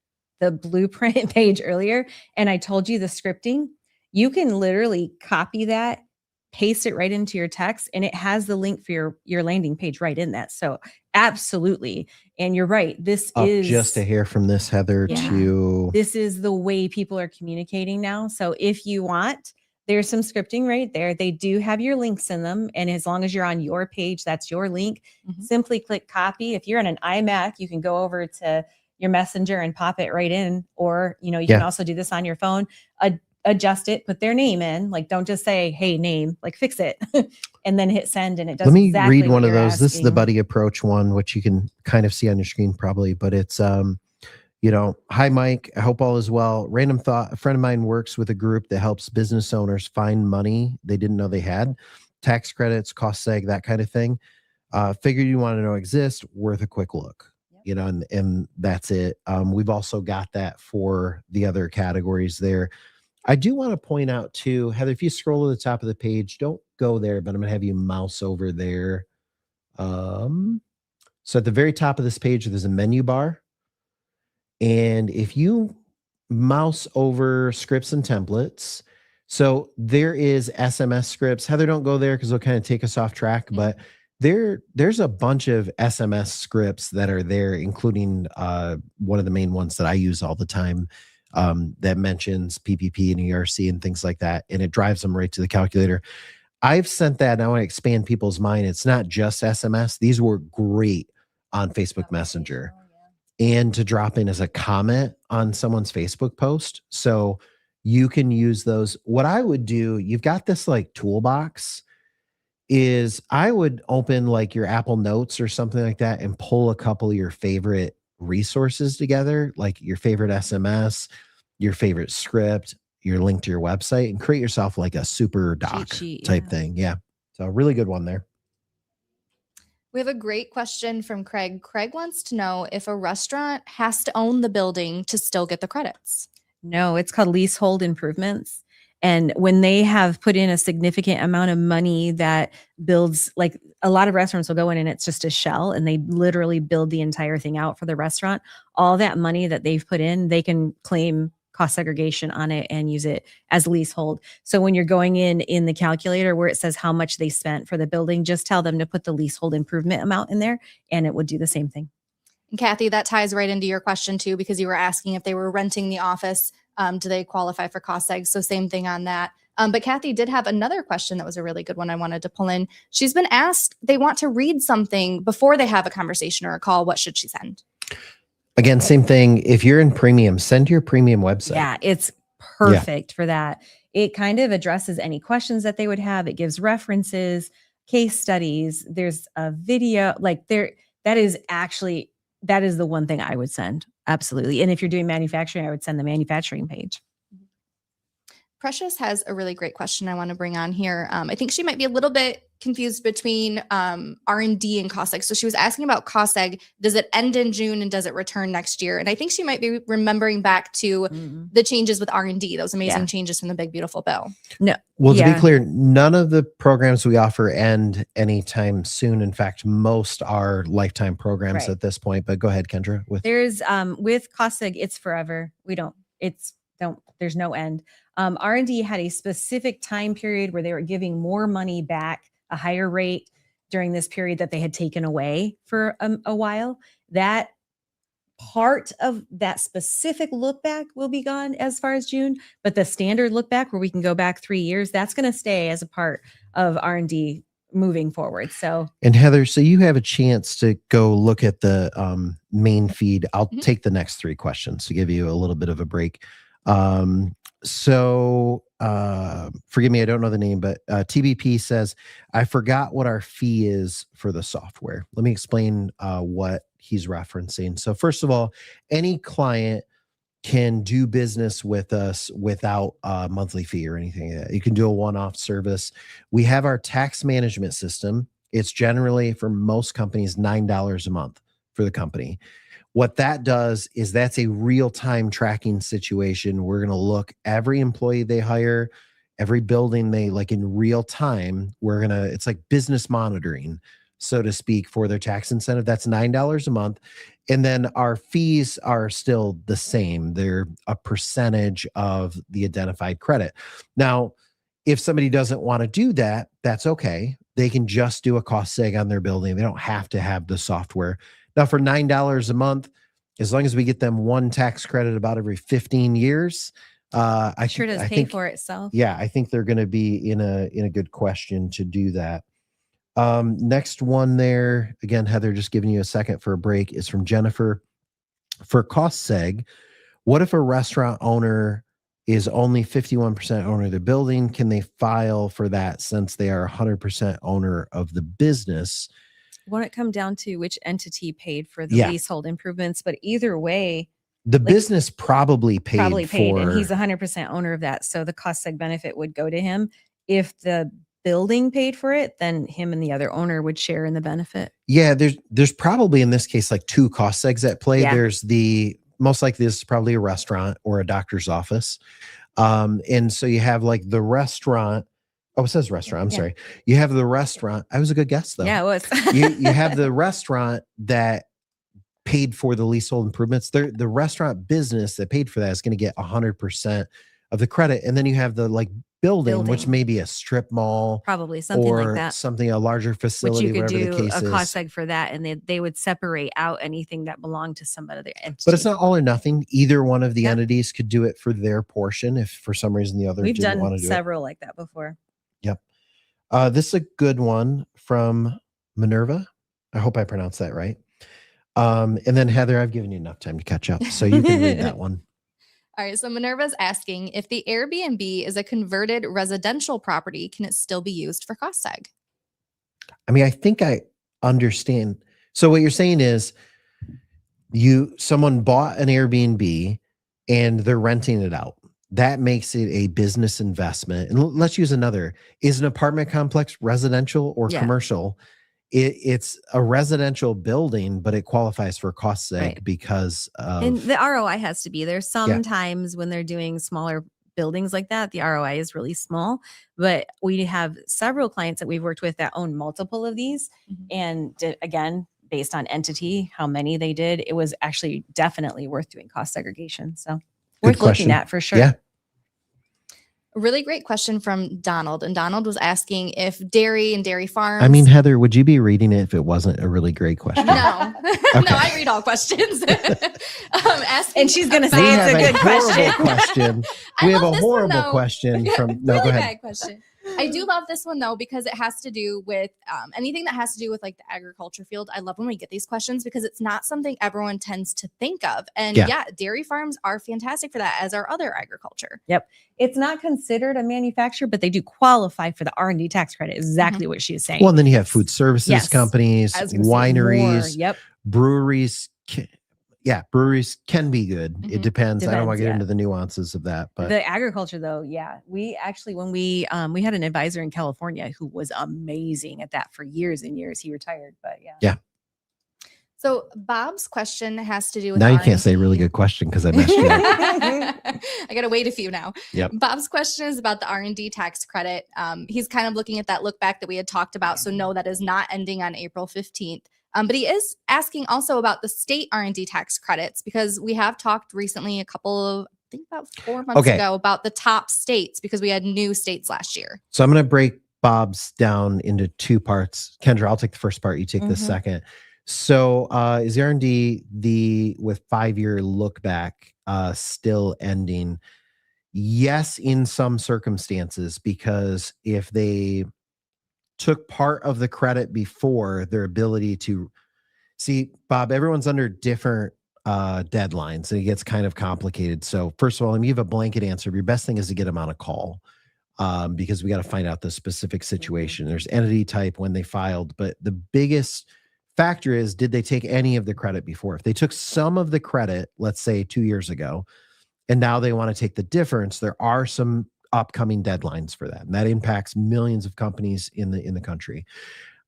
the blueprint page earlier, and I told you the scripting, you can literally copy that, paste it right into your text, and it has the link for your landing page right in that. So absolutely. And you're right. This is just to hear from this, Heather, to this is the way people are communicating now. So if you want, there's some scripting right there. They do have your links in them. And as long as you're on your page, that's your link. Simply click copy. If you're on an iMac, you can go over to your Messenger and pop it right in. Or, you can also do this on your phone. Adjust it, put their name in. Like, don't just say, hey, name, like fix it and then hit send. And it does. Let me exactly read one of those. asking. This is the Buddy Approach one, which you can kind of see on your screen probably, but it's, hi, Mike, I hope all is well. Random thought. A friend of mine works with a group that helps business owners find money they didn't know they had, tax credits, cost seg, that kind of thing. Figured you want to know exists, worth a quick look. and that's it. We've also got that for the other categories there. I do want to point out too, Heather, if you scroll to the top of the page, don't go there, but I'm going to have you mouse over there. So at the very top of this page, there's a menu bar. And if you mouse over scripts and templates, so there is SMS scripts. Heather, don't go there because they'll kind of take us off track, but there's a bunch of SMS scripts that are there, including one of the main ones that I use all the time that mentions PPP and ERC and things like that. And it drives them right to the calculator. I've sent that, and I want to expand people's mind. It's not just SMS. These were great on Facebook Messenger and to drop in as a comment on someone's Facebook post. So you can use those. What I would do, you've got this like toolbox, is I would open like your Apple Notes or something like that and pull a couple of your favorite resources together, like your favorite SMS, your favorite script, your link to your website, and create yourself like a super doc type thing. Yeah. So a really good one there. We have a great question from Craig. Craig wants to know if a restaurant has to own the building to still get the credits. No, it's called leasehold improvements. And when they have put in a significant amount of money that builds, like a lot of restaurants will go in and it's just a shell and they literally build the entire thing out for the restaurant. All that money that they've put in, they can claim cost segregation on it and use it as leasehold. So when you're going in the calculator where it says how much they spent for the building, just tell them to put the leasehold improvement amount in there and it would do the same thing. And Kathy, that ties right into your question too, because you were asking if they were renting the office, do they qualify for cost seg? So same thing on that. But Kathy did have another question that was a really good one I wanted to pull in. She's been asked, they want to read something before they have a conversation or a call. What should she send? Again, same thing. If you're in premium, send your premium website. Yeah, it's perfect for that. It kind of addresses any questions that they would have. It gives references, case studies. There's a video like there. That is the one thing I would send. Absolutely. And if you're doing manufacturing, I would send the manufacturing page. Precious has a really great question I want to bring on here. I think she might be a little bit confused between R&D and cost seg. So she was asking about cost seg. Does it end in June and does it return next year? And I think she might be remembering back to the changes with R&D, those amazing changes from the Big Beautiful Bill. No. Well, to be clear, none of the programs we offer end anytime soon. In fact, most are lifetime programs at this point. But go ahead, Kendra. There's with cost seg, it's forever. There's no end. R&D had a specific time period where they were giving more money back, a higher rate during this period that they had taken away for a while. That part of that specific look back will be gone as far as June, but the standard look back where we can go back 3 years, that's going to stay as a part of R&D moving forward. And Heather, so you have a chance to go look at the main feed. I'll take the next 3 questions to give you a little bit of a break. So forgive me, I don't know the name, but TBP says, I forgot what our fee is for the software. Let me explain what he's referencing. So first of all, any client can do business with us without a monthly fee or anything like that. You can do a one-off service. We have our tax management system. It's generally, for most companies, $9 a month for the company. What that does is that's a real-time tracking situation. We're going to look every employee they hire, every building they like in real time. It's like business monitoring, so to speak, for their tax incentive. That's $9 a month. And then our fees are still the same. They're a percentage of the identified credit. Now, if somebody doesn't want to do that, that's okay. They can just do a cost seg on their building. They don't have to have the software. Now, for $9 a month, as long as we get them one tax credit about every 15 years, I think for itself. Yeah, I think they're going to be in a good question to do that. Next one there, again, Heather, just giving you a second for a break, is from Jennifer. For cost seg, what if a restaurant owner is only 51% owner of the building? Can they file for that since they are 100% owner of the business? Won't it come down to which entity paid for the leasehold improvements? But either way, the business probably paid, and he's 100% owner of that. So the cost seg benefit would go to him. If the building paid for it, then him and the other owner would share in the benefit. Yeah, there's probably in this case like two cost segs at play. Yeah. There's the most likely this is probably a restaurant or a doctor's office. And so you have like the restaurant. Oh, it says restaurant. I'm Yeah. sorry. You have the restaurant. I was a good guess though. Yeah, it was. you have the restaurant that paid for the leasehold improvements. The restaurant business that paid for that is going to get 100% of the credit. And then you have the like building, which Building. may be a strip mall Probably something or like that. something, a larger Which facility, you could whatever do the case a is. cost seg for that, and they would separate out anything that belonged to some other entity. But it's not all or nothing. Either one of the Yeah. entities could do it for their portion if for some reason the other We've didn't want done to do several like that before. it. This is a good one from Minerva. I hope I pronounced that right. And then Heather, I've given you enough time to catch up, so you can read that one. All right. So Minerva's asking if the Airbnb is a converted residential property, can it still be used for cost seg? I mean, I think I understand. So what you're saying is someone bought an Airbnb and they're renting it out. That makes it a business investment. And let's use another. Is an apartment complex residential or Yeah. commercial? It's a residential building, but it qualifies for cost seg Right. because And of the ROI has to be there. Sometimes when they're doing smaller buildings like that, the ROI is really small. But we have several clients that we've worked with that own multiple of these. Mhm. And again, based on entity, how many they did, it was actually definitely worth doing cost segregation. So worth question. looking at for sure. Yeah. A really great question from Donald. And Donald was asking if dairy and dairy farms. I mean, Heather, would you be reading it if it wasn't a really great question? no. Okay. No, I read all questions. Asking And she's gonna We say it's have a good horrible question. I We have love a this one, horrible though. question from. No, Really go ahead. bad question. I do love this one though because it has to do with anything that has to do with like the agriculture field. I love when we get these questions because it's not something everyone tends to think of. And Yeah. yeah, dairy farms are fantastic for that, as are other agriculture. It's not considered a manufacturer, but they do qualify for the R&D tax credit. Exactly what she was saying. Well, and then you have food services Yes. companies, I was gonna say more. wineries, Yep. breweries. Breweries can be good. It Mhm. depends. I don't want Depends, to get yeah. into the nuances of that, but The agriculture though, yeah. We actually, when we had an advisor in California who was amazing at that for years and years. He retired, but yeah. So Bob's question has to do with now you can't say R&D. really good question because I messed you up. I gotta wait a few now. Yep. Bob's question is about the R&D tax credit. He's kind of looking at that look back that we had talked about. So no, that is not ending on April 15th. But he is asking also about the state R&D tax credits because we have talked recently, I think about 4 months Okay. ago, about the top states because we had new states last year. So I'm going to break Bob's down into two parts. Kendra, I'll take the first part. You take the Mhm. second. So is the R&D with 5-year look back still ending? Yes, in some circumstances, because if they took part of the credit before, their ability to see, Bob, everyone's under different deadlines and it gets kind of complicated. So first of all, let me give a blanket answer. Your best thing is to get them on a call because we got to find out the specific situation. There's entity type when they filed, but the biggest factor is, did they take any of the credit before? If they took some of the credit, let's say 2 years ago, and now they want to take the difference, there are some upcoming deadlines for that. And that impacts millions of companies in the country.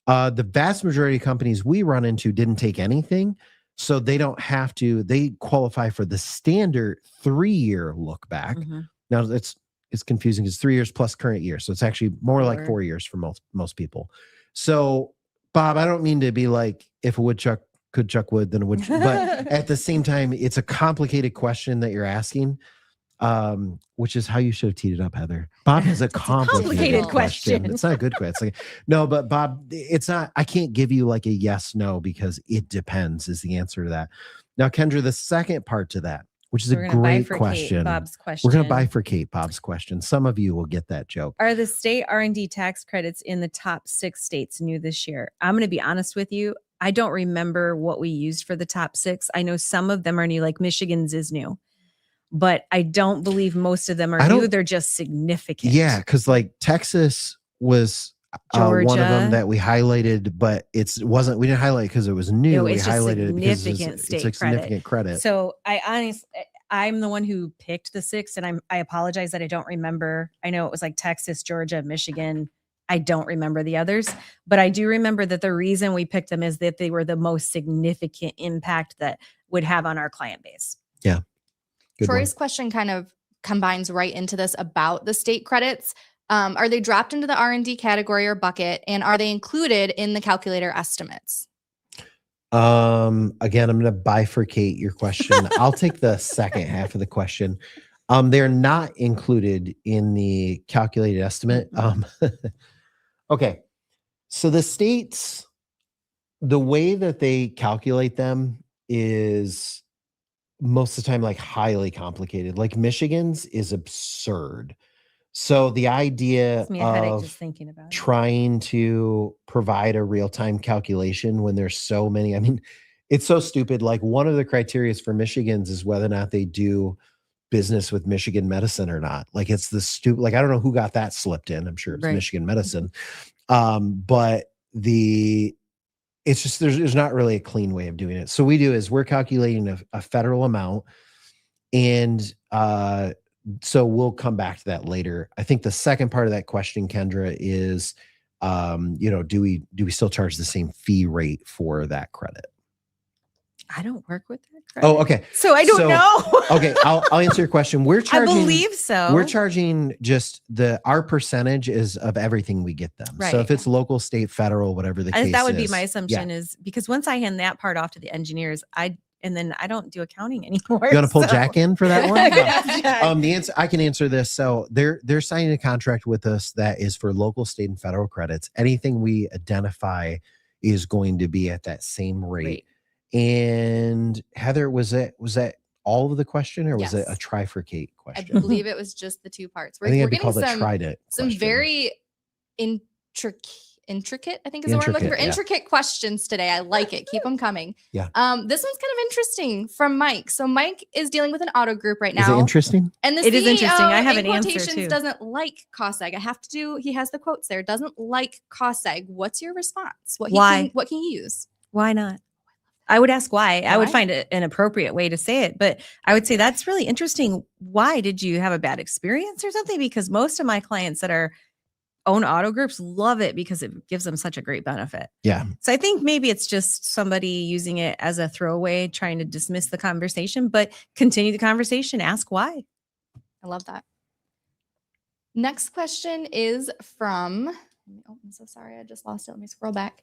The vast majority of companies we run into didn't take anything. So they don't have to, they qualify for the standard 3-year look back. Mhm. Now it's confusing. It's 3 years plus current year. So it's actually more like Or- 4 years for most people. So Bob, I don't mean to be like, if a woodchuck could chuck wood, then a woodchuck, but at the same time, it's a complicated question that you're asking, which is how you should have teed it up, Heather. Bob has a complicated question. question. It's not a good question. It's like, no, but Bob, it's not, I can't give you like a yes, no, because it depends is the answer to that. Now, Kendra, the second part to that, which is We're a gonna great bifurcate question. Bob's question. We're going to bifurcate Bob's question. Some of you will get that joke. Are the state R&D tax credits in the top 6 states new this year? I'm going to be honest with you. I don't remember what we used for the top 6. I know some of them are new, like Michigan's is new, but I don't believe most of them are I new. don't- They're just significant. Yeah, because like Texas was one of them Georgia. that we highlighted, but we didn't highlight because it was new. No, We it's just highlighted it because significant it's a state credit. significant credit. So I'm the one who picked the 6, and I apologize that I don't remember. I know it was like Texas, Georgia, Michigan. I don't remember the others, but I do remember that the reason we picked them is that they were the most significant impact that would have on our client base. Good one. Troy's question kind of combines right into this about the state credits. Are they dropped into the R&D category or bucket, and are they included in the calculator estimates? Again, I'm going to bifurcate your question. I'll take the second half of the question. They're not included in the calculated estimate. Okay. So the states, the way that they calculate them is most of the time like highly complicated. Like Michigan's is absurd. So the idea Gives me a headache of just thinking about it. trying to provide a real-time calculation when there's so many, I mean, it's so stupid. Like one of the criteria for Michigan's is whether or not they do business with Michigan Medicine or not. Like it's the stupid, like I don't know who got that slipped in. I'm sure it's Right. Michigan Medicine. But it's just there's not really a clean way of doing it. So we do is we're calculating a federal amount, and so we'll come back to that later. I think the second part of that question, Kendra, is do we still charge the same fee rate for that credit? I don't work with that credit. Oh, okay. So I don't So, know. Okay, I'll answer your question. We're I charging. believe so. We're charging just our percentage is of everything we get them. So Right. if it's local, state, federal, whatever the case That would be is. my assumption is because once I hand that part off to the engineers, and then I don't do accounting anymore. You want to pull so- Jack in for that one? I could ask Jack. The answer I can answer this. So they're signing a contract with us that is for local, state, and federal credits. Anything we identify is going to be at that same rate. Right. And Heather, was that all of the question, or was it a Yes. trifurcate I question? believe it was just the two parts. I think it'd be getting called a trident. some question. very intricate, I think is the word I'm looking for. Intricate, yeah. Intricate questions today. I like it. Keep them coming. Yeah. This one's kind of interesting from Mike. So Mike is dealing with an auto group right Is now. it interesting? And the It is CEO interesting. I have in an answer, quotations too. doesn't like cost seg. He has the quotes there. Doesn't like cost seg. What's your response? Why? What can you use? Why not? I would ask why. I would Why? find it an appropriate way to say it, but I would say that's really interesting. Why did you have a bad experience or something? Because most of my clients that are own auto groups love it because it gives them such a great benefit. Yeah. So I think maybe it's just somebody using it as a throwaway, trying to dismiss the conversation, but continue the conversation. Ask why. I love that. Next question is from, oh, I'm so sorry. I just lost it. Let me scroll back.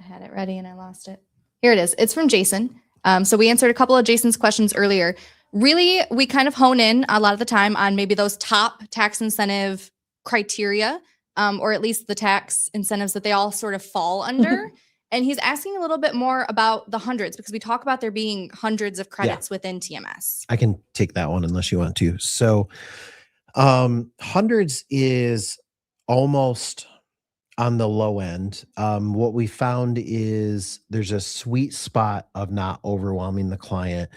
I had it ready and I lost it. Here it is. It's from Jason. So we answered a couple of Jason's questions earlier. Really, we kind of hone in a lot of the time on maybe those top tax incentive criteria, or at least the tax incentives that they all sort of fall under. And he's asking a little bit more about the hundreds, because we talk about there being hundreds of credits within TMS. I can take that one unless you want to. So hundreds is almost on the low end. What we found is there's a sweet spot of not overwhelming the client.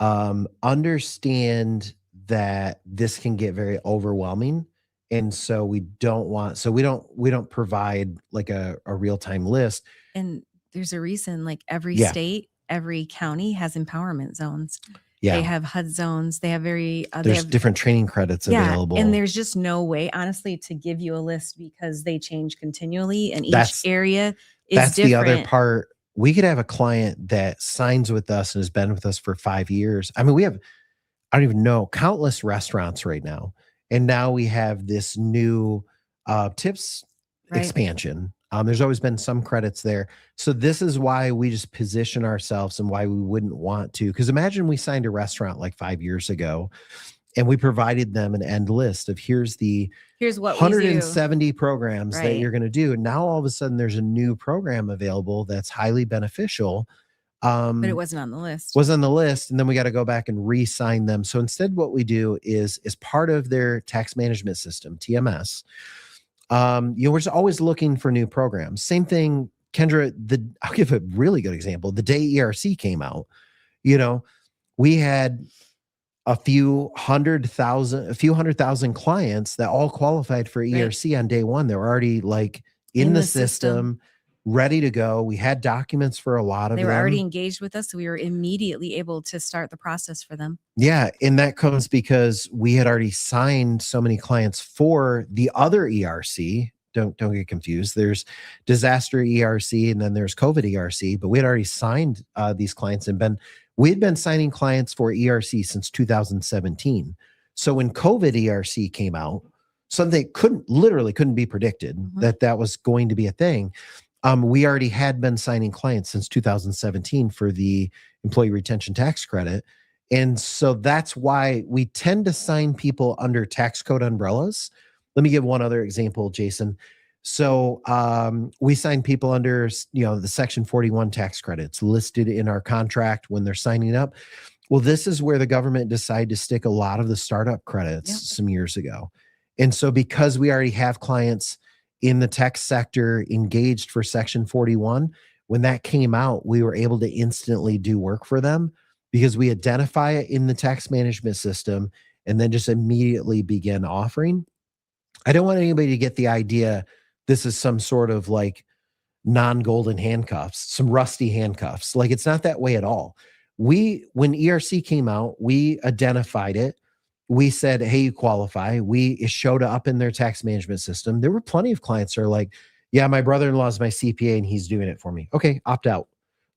Understand that this can get very overwhelming. And so we don't provide like a real-time list. And there's a reason, like every Yeah. state, every county has empowerment zones. Yeah. They have HUD zones. They have they There's have different training credits available. And there's just no way, honestly, to give you a list because they change continually and each That's- area is That's different. the other part. We could have a client that signs with us and has been with us for 5 years. I mean, we have, I don't even know, countless restaurants right now. And now we have this new tips Right. expansion. There's always been some credits there. So this is why we just position ourselves and why we wouldn't want to. Because imagine we signed a restaurant like 5 years ago and we provided them an end list of here's what we do. 170 programs that Right. you're going to do. And now all of a sudden there's a new program available that's highly beneficial. But it wasn't on the list. Was on the list, and then we got to go back and re-sign them. So instead, what we do is part of their tax management system, TMS. We're just always looking for new programs. Same thing, Kendra. I'll give a really good example. The day ERC came out, we had a few hundred thousand clients that all qualified for ERC on day one. They were already like in the system. ready to go. We had documents for a lot of They them. were already engaged with us, so we were immediately able to start the process for them. Yeah, and that comes because we had already signed so many clients for the other ERC. Don't get confused. There's disaster ERC and then there's COVID ERC, but we had already signed these clients and we had been signing clients for ERC since 2017. So when COVID ERC came out, something literally couldn't be predicted that was going to be a thing. We already had been signing clients since 2017 for the employee retention tax credit. And so that's why we tend to sign people under tax code umbrellas. Let me give one other example, Jason. So we sign people under, the Section 41 tax credits listed in our contract when they're signing up. Well, this is where the government decided to stick a lot of the startup credits some years ago. And so because we already have clients in the tech sector engaged for Section 41, when that came out, we were able to instantly do work for them because we identify it in the tax management system and then just immediately begin offering. I don't want anybody to get the idea this is some sort of like non-golden handcuffs, some rusty handcuffs. Like it's not that way at all. When ERC came out, we identified it. We said, hey, you qualify. It showed up in their tax management system. There were plenty of clients that are like, yeah, my brother-in-law is my CPA and he's doing it for me. Okay, opt out.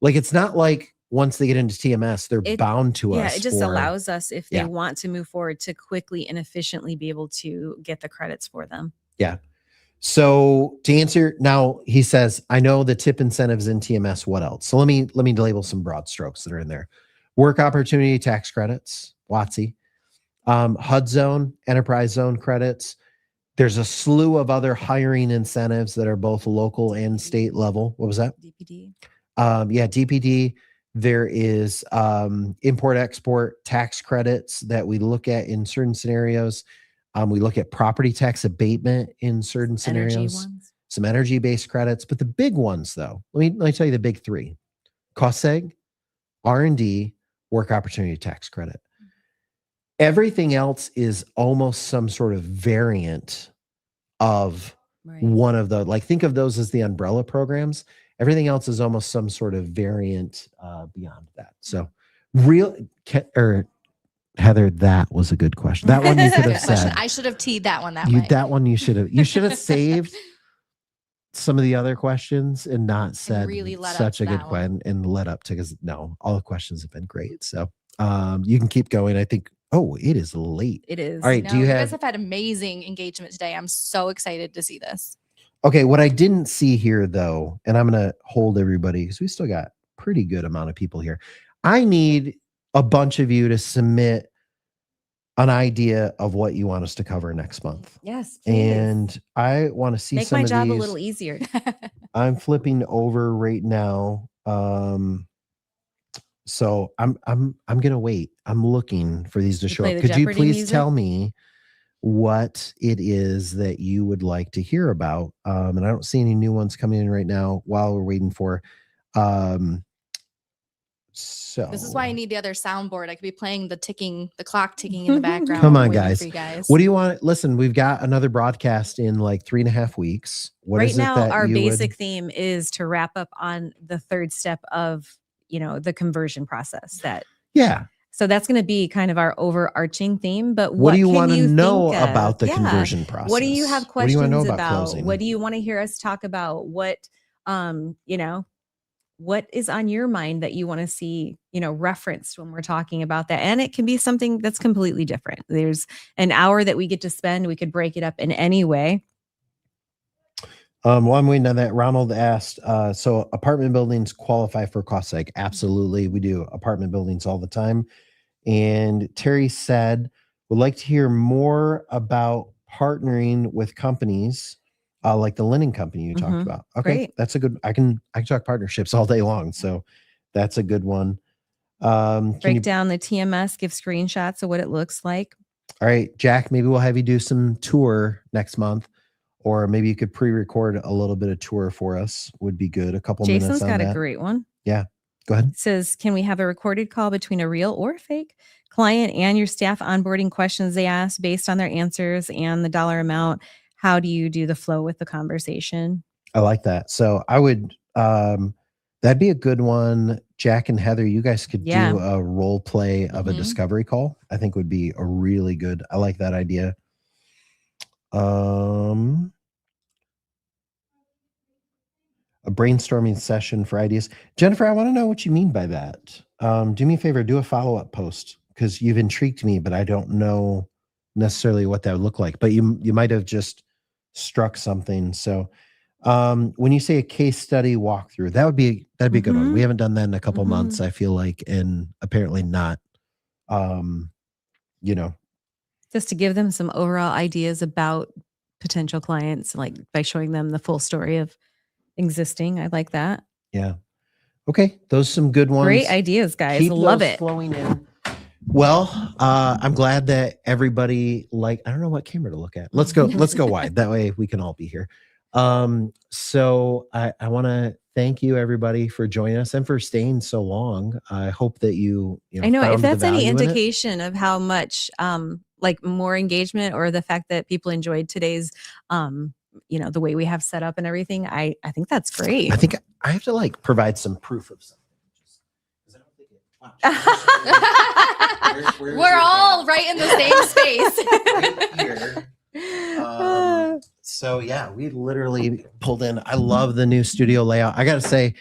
Like it's not like once they get into TMS, they're bound to us. Yeah, it just allows us, if they want to move forward, to quickly and efficiently be able to get the credits for them. Yeah. So to answer now, he says, I know the tip incentives in TMS. What else? So let me label some broad strokes that are in there. Work opportunity tax credits, WOTC, HUD zone, enterprise zone credits. There's a slew of other hiring incentives that are both local and state level. What was that? DPD. DPD. There is import export tax credits that we look at in certain scenarios. We look at property tax abatement in certain scenarios, some energy-based credits, but the big ones though, let me tell you the big three: cost seg, R&D, work opportunity tax credit. Everything else is almost some sort of variant of one of the, like, think of those as the umbrella programs. Everything else is almost some sort of variant beyond that. So Heather, that was a good question. That one you could have said. I should have teed that one way. That one you should have saved some of the other questions and not said really such a good one and led up to, because no, all the questions have been great. So you can keep going. I think, it is late. It is. All right. You guys have had amazing engagement today. I'm so excited to see this. Okay. What I didn't see here though, and I'm going to hold everybody because we still got a pretty good amount of people here. I need a bunch of you to submit an idea of what you want us to cover next month. Yes, please. And I want to see make some my of job these. a little easier. I'm flipping over right now. So I'm gonna wait. I'm looking for these to show up. Could you please tell me what it is that you would like to hear about? And I don't see any new ones coming in right now while we're waiting for so this is why I need the other soundboard. I could be playing the clock ticking in the background. Come on, guys. For you guys. What do you want? Listen, we've got another broadcast in like 3.5 weeks. Right now, our basic theme is to wrap up on the third step of, the conversion process. So that's going to be kind of our overarching theme. But what do you want to know about the conversion process? What do you have questions about? Closing? What do you want to hear us talk about? What, what is on your mind that you want to see, referenced when we're talking about that? And it can be something that's completely different. There's an hour that we get to spend. We could break it up in any way. Well, I'm waiting on that. Ronald asked, so apartment buildings qualify for cost seg? Absolutely. We do apartment buildings all the time. And Terry said, would like to hear more about partnering with companies like the linen company you talked about. Okay. Great. That's a good, I can talk partnerships all day long. So that's a good one. Break down the TMS, give screenshots of what it looks like. All right, Jack, maybe we'll have you do some tour next month, or maybe you could pre-record a little bit of tour for us. Would be good. A couple minutes on that. Jason's got a great one. Yeah, go ahead. It says, can we have a recorded call between a real or fake client and your staff onboarding questions they ask based on their answers and the dollar amount? How do you do the flow with the conversation? I like that. So I would, that'd be a good one. Jack and Heather, you guys could Yeah. do a role play of a Mhm. discovery call. I think would be a really good. I like that idea. A brainstorming session for ideas. Jennifer, I want to know what you mean by that. Do me a favor, do a follow-up post because you've intrigued me, but I don't know necessarily what that would look like. But you might have just struck something. So when you say a case study walkthrough, that'd be a good one. Mhm. We haven't done that in a couple Mhm. months, I feel like, and apparently not. You know, Just to give them some overall ideas about potential clients, like by showing them the full story of existing. I like that. yeah. Okay, those are some good ones. Great ideas, guys. Keep Love those it. flowing in. Well, I'm glad that everybody I don't know what camera to look at. Let's go wide. That way we can all be here. So I want to thank you everybody for joining us and for staying so long. I hope that you I know if found the that's any value in it. indication of how much like more engagement or the fact that people enjoyed today's the way we have set up and everything, I think that's great. I think I have to provide some proof of something. Just 'cause I don't think Where's We're your all camera? right in the same space. Right here. So yeah, we literally pulled in. I love the new studio layout. I gotta say,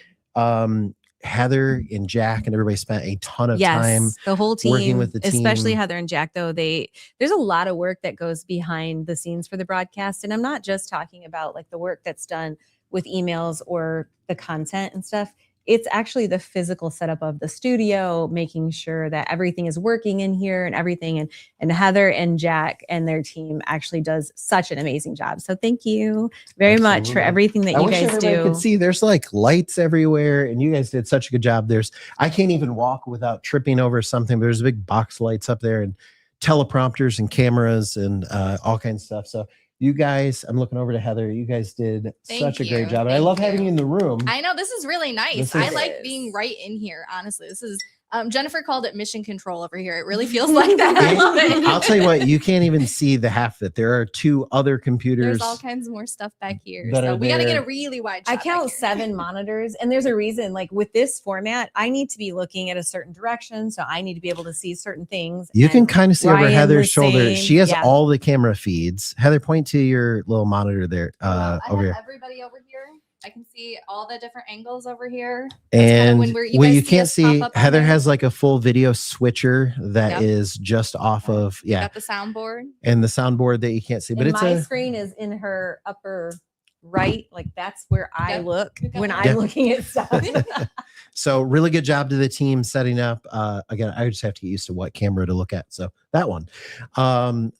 Heather and Jack and everybody spent a ton of time. The whole team, working with the especially team. Heather and Jack, though, there's a lot of work that goes behind the scenes for the broadcast. And I'm not just talking about like the work that's done with emails or the content and stuff. It's actually the physical setup of the studio, making sure that everything is working in here and everything. And Heather and Jack and their team actually does such an amazing job. So thank you very much for Absolutely. everything that I you wish guys everybody do. could see there's lights everywhere, and you guys did such a good job. I can't even walk without tripping over something. There's big box lights up there and teleprompters and cameras and all kinds of stuff. So you guys, I'm looking over to Heather. You guys did Thank such a great you. job. And I Thank love you. having you in the room. I know this is really nice. This I is- like being right in here. Honestly, this is Jennifer called it mission control over here. It really feels like that. I love it. I'll tell you what, you can't even see the half of it. There are 2 other computers. There's all kinds of more stuff back here. that So are we got to get there. a really wide I shot. count back here. 7 monitors, and there's a reason. Like with this format, I need to be looking at a certain direction, so I need to be able to see certain things. You can and kind of see over Ryan Heather's the shoulder. same. She has Yeah. all the camera feeds. Heather, point to your little monitor there I over have here. everybody over here. I can see all the different angles over here. That's kinda And when you well, guys you see can't us pop see. up on Heather there. has a full video switcher that Yep. is just off of Got the soundboard. and the soundboard that you can't see. But And it's my screen is in her upper right. Like that's where I Yep. look You got when that. I'm Yeah. looking at stuff. so really good job to the team setting up. Again, I just have to get used to what camera to look at. So that one.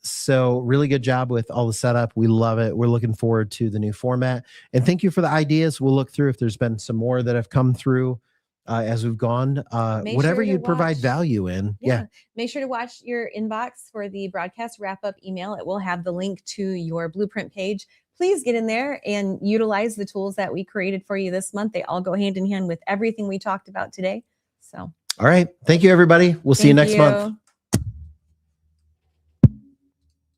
So really good job with all the setup. We love it. We're looking forward to the new format. And thank you for the ideas. We'll look through if there's been some more that have come through as we've gone. Make Whatever sure to you'd provide watch- value in. Yeah. Make sure to watch your inbox for the broadcast wrap up email. It will have the link to your blueprint page. Please get in there and utilize the tools that we created for you this month. They all go hand in hand with everything we talked about today. So All right. Thank you, everybody. We'll see you thank next month.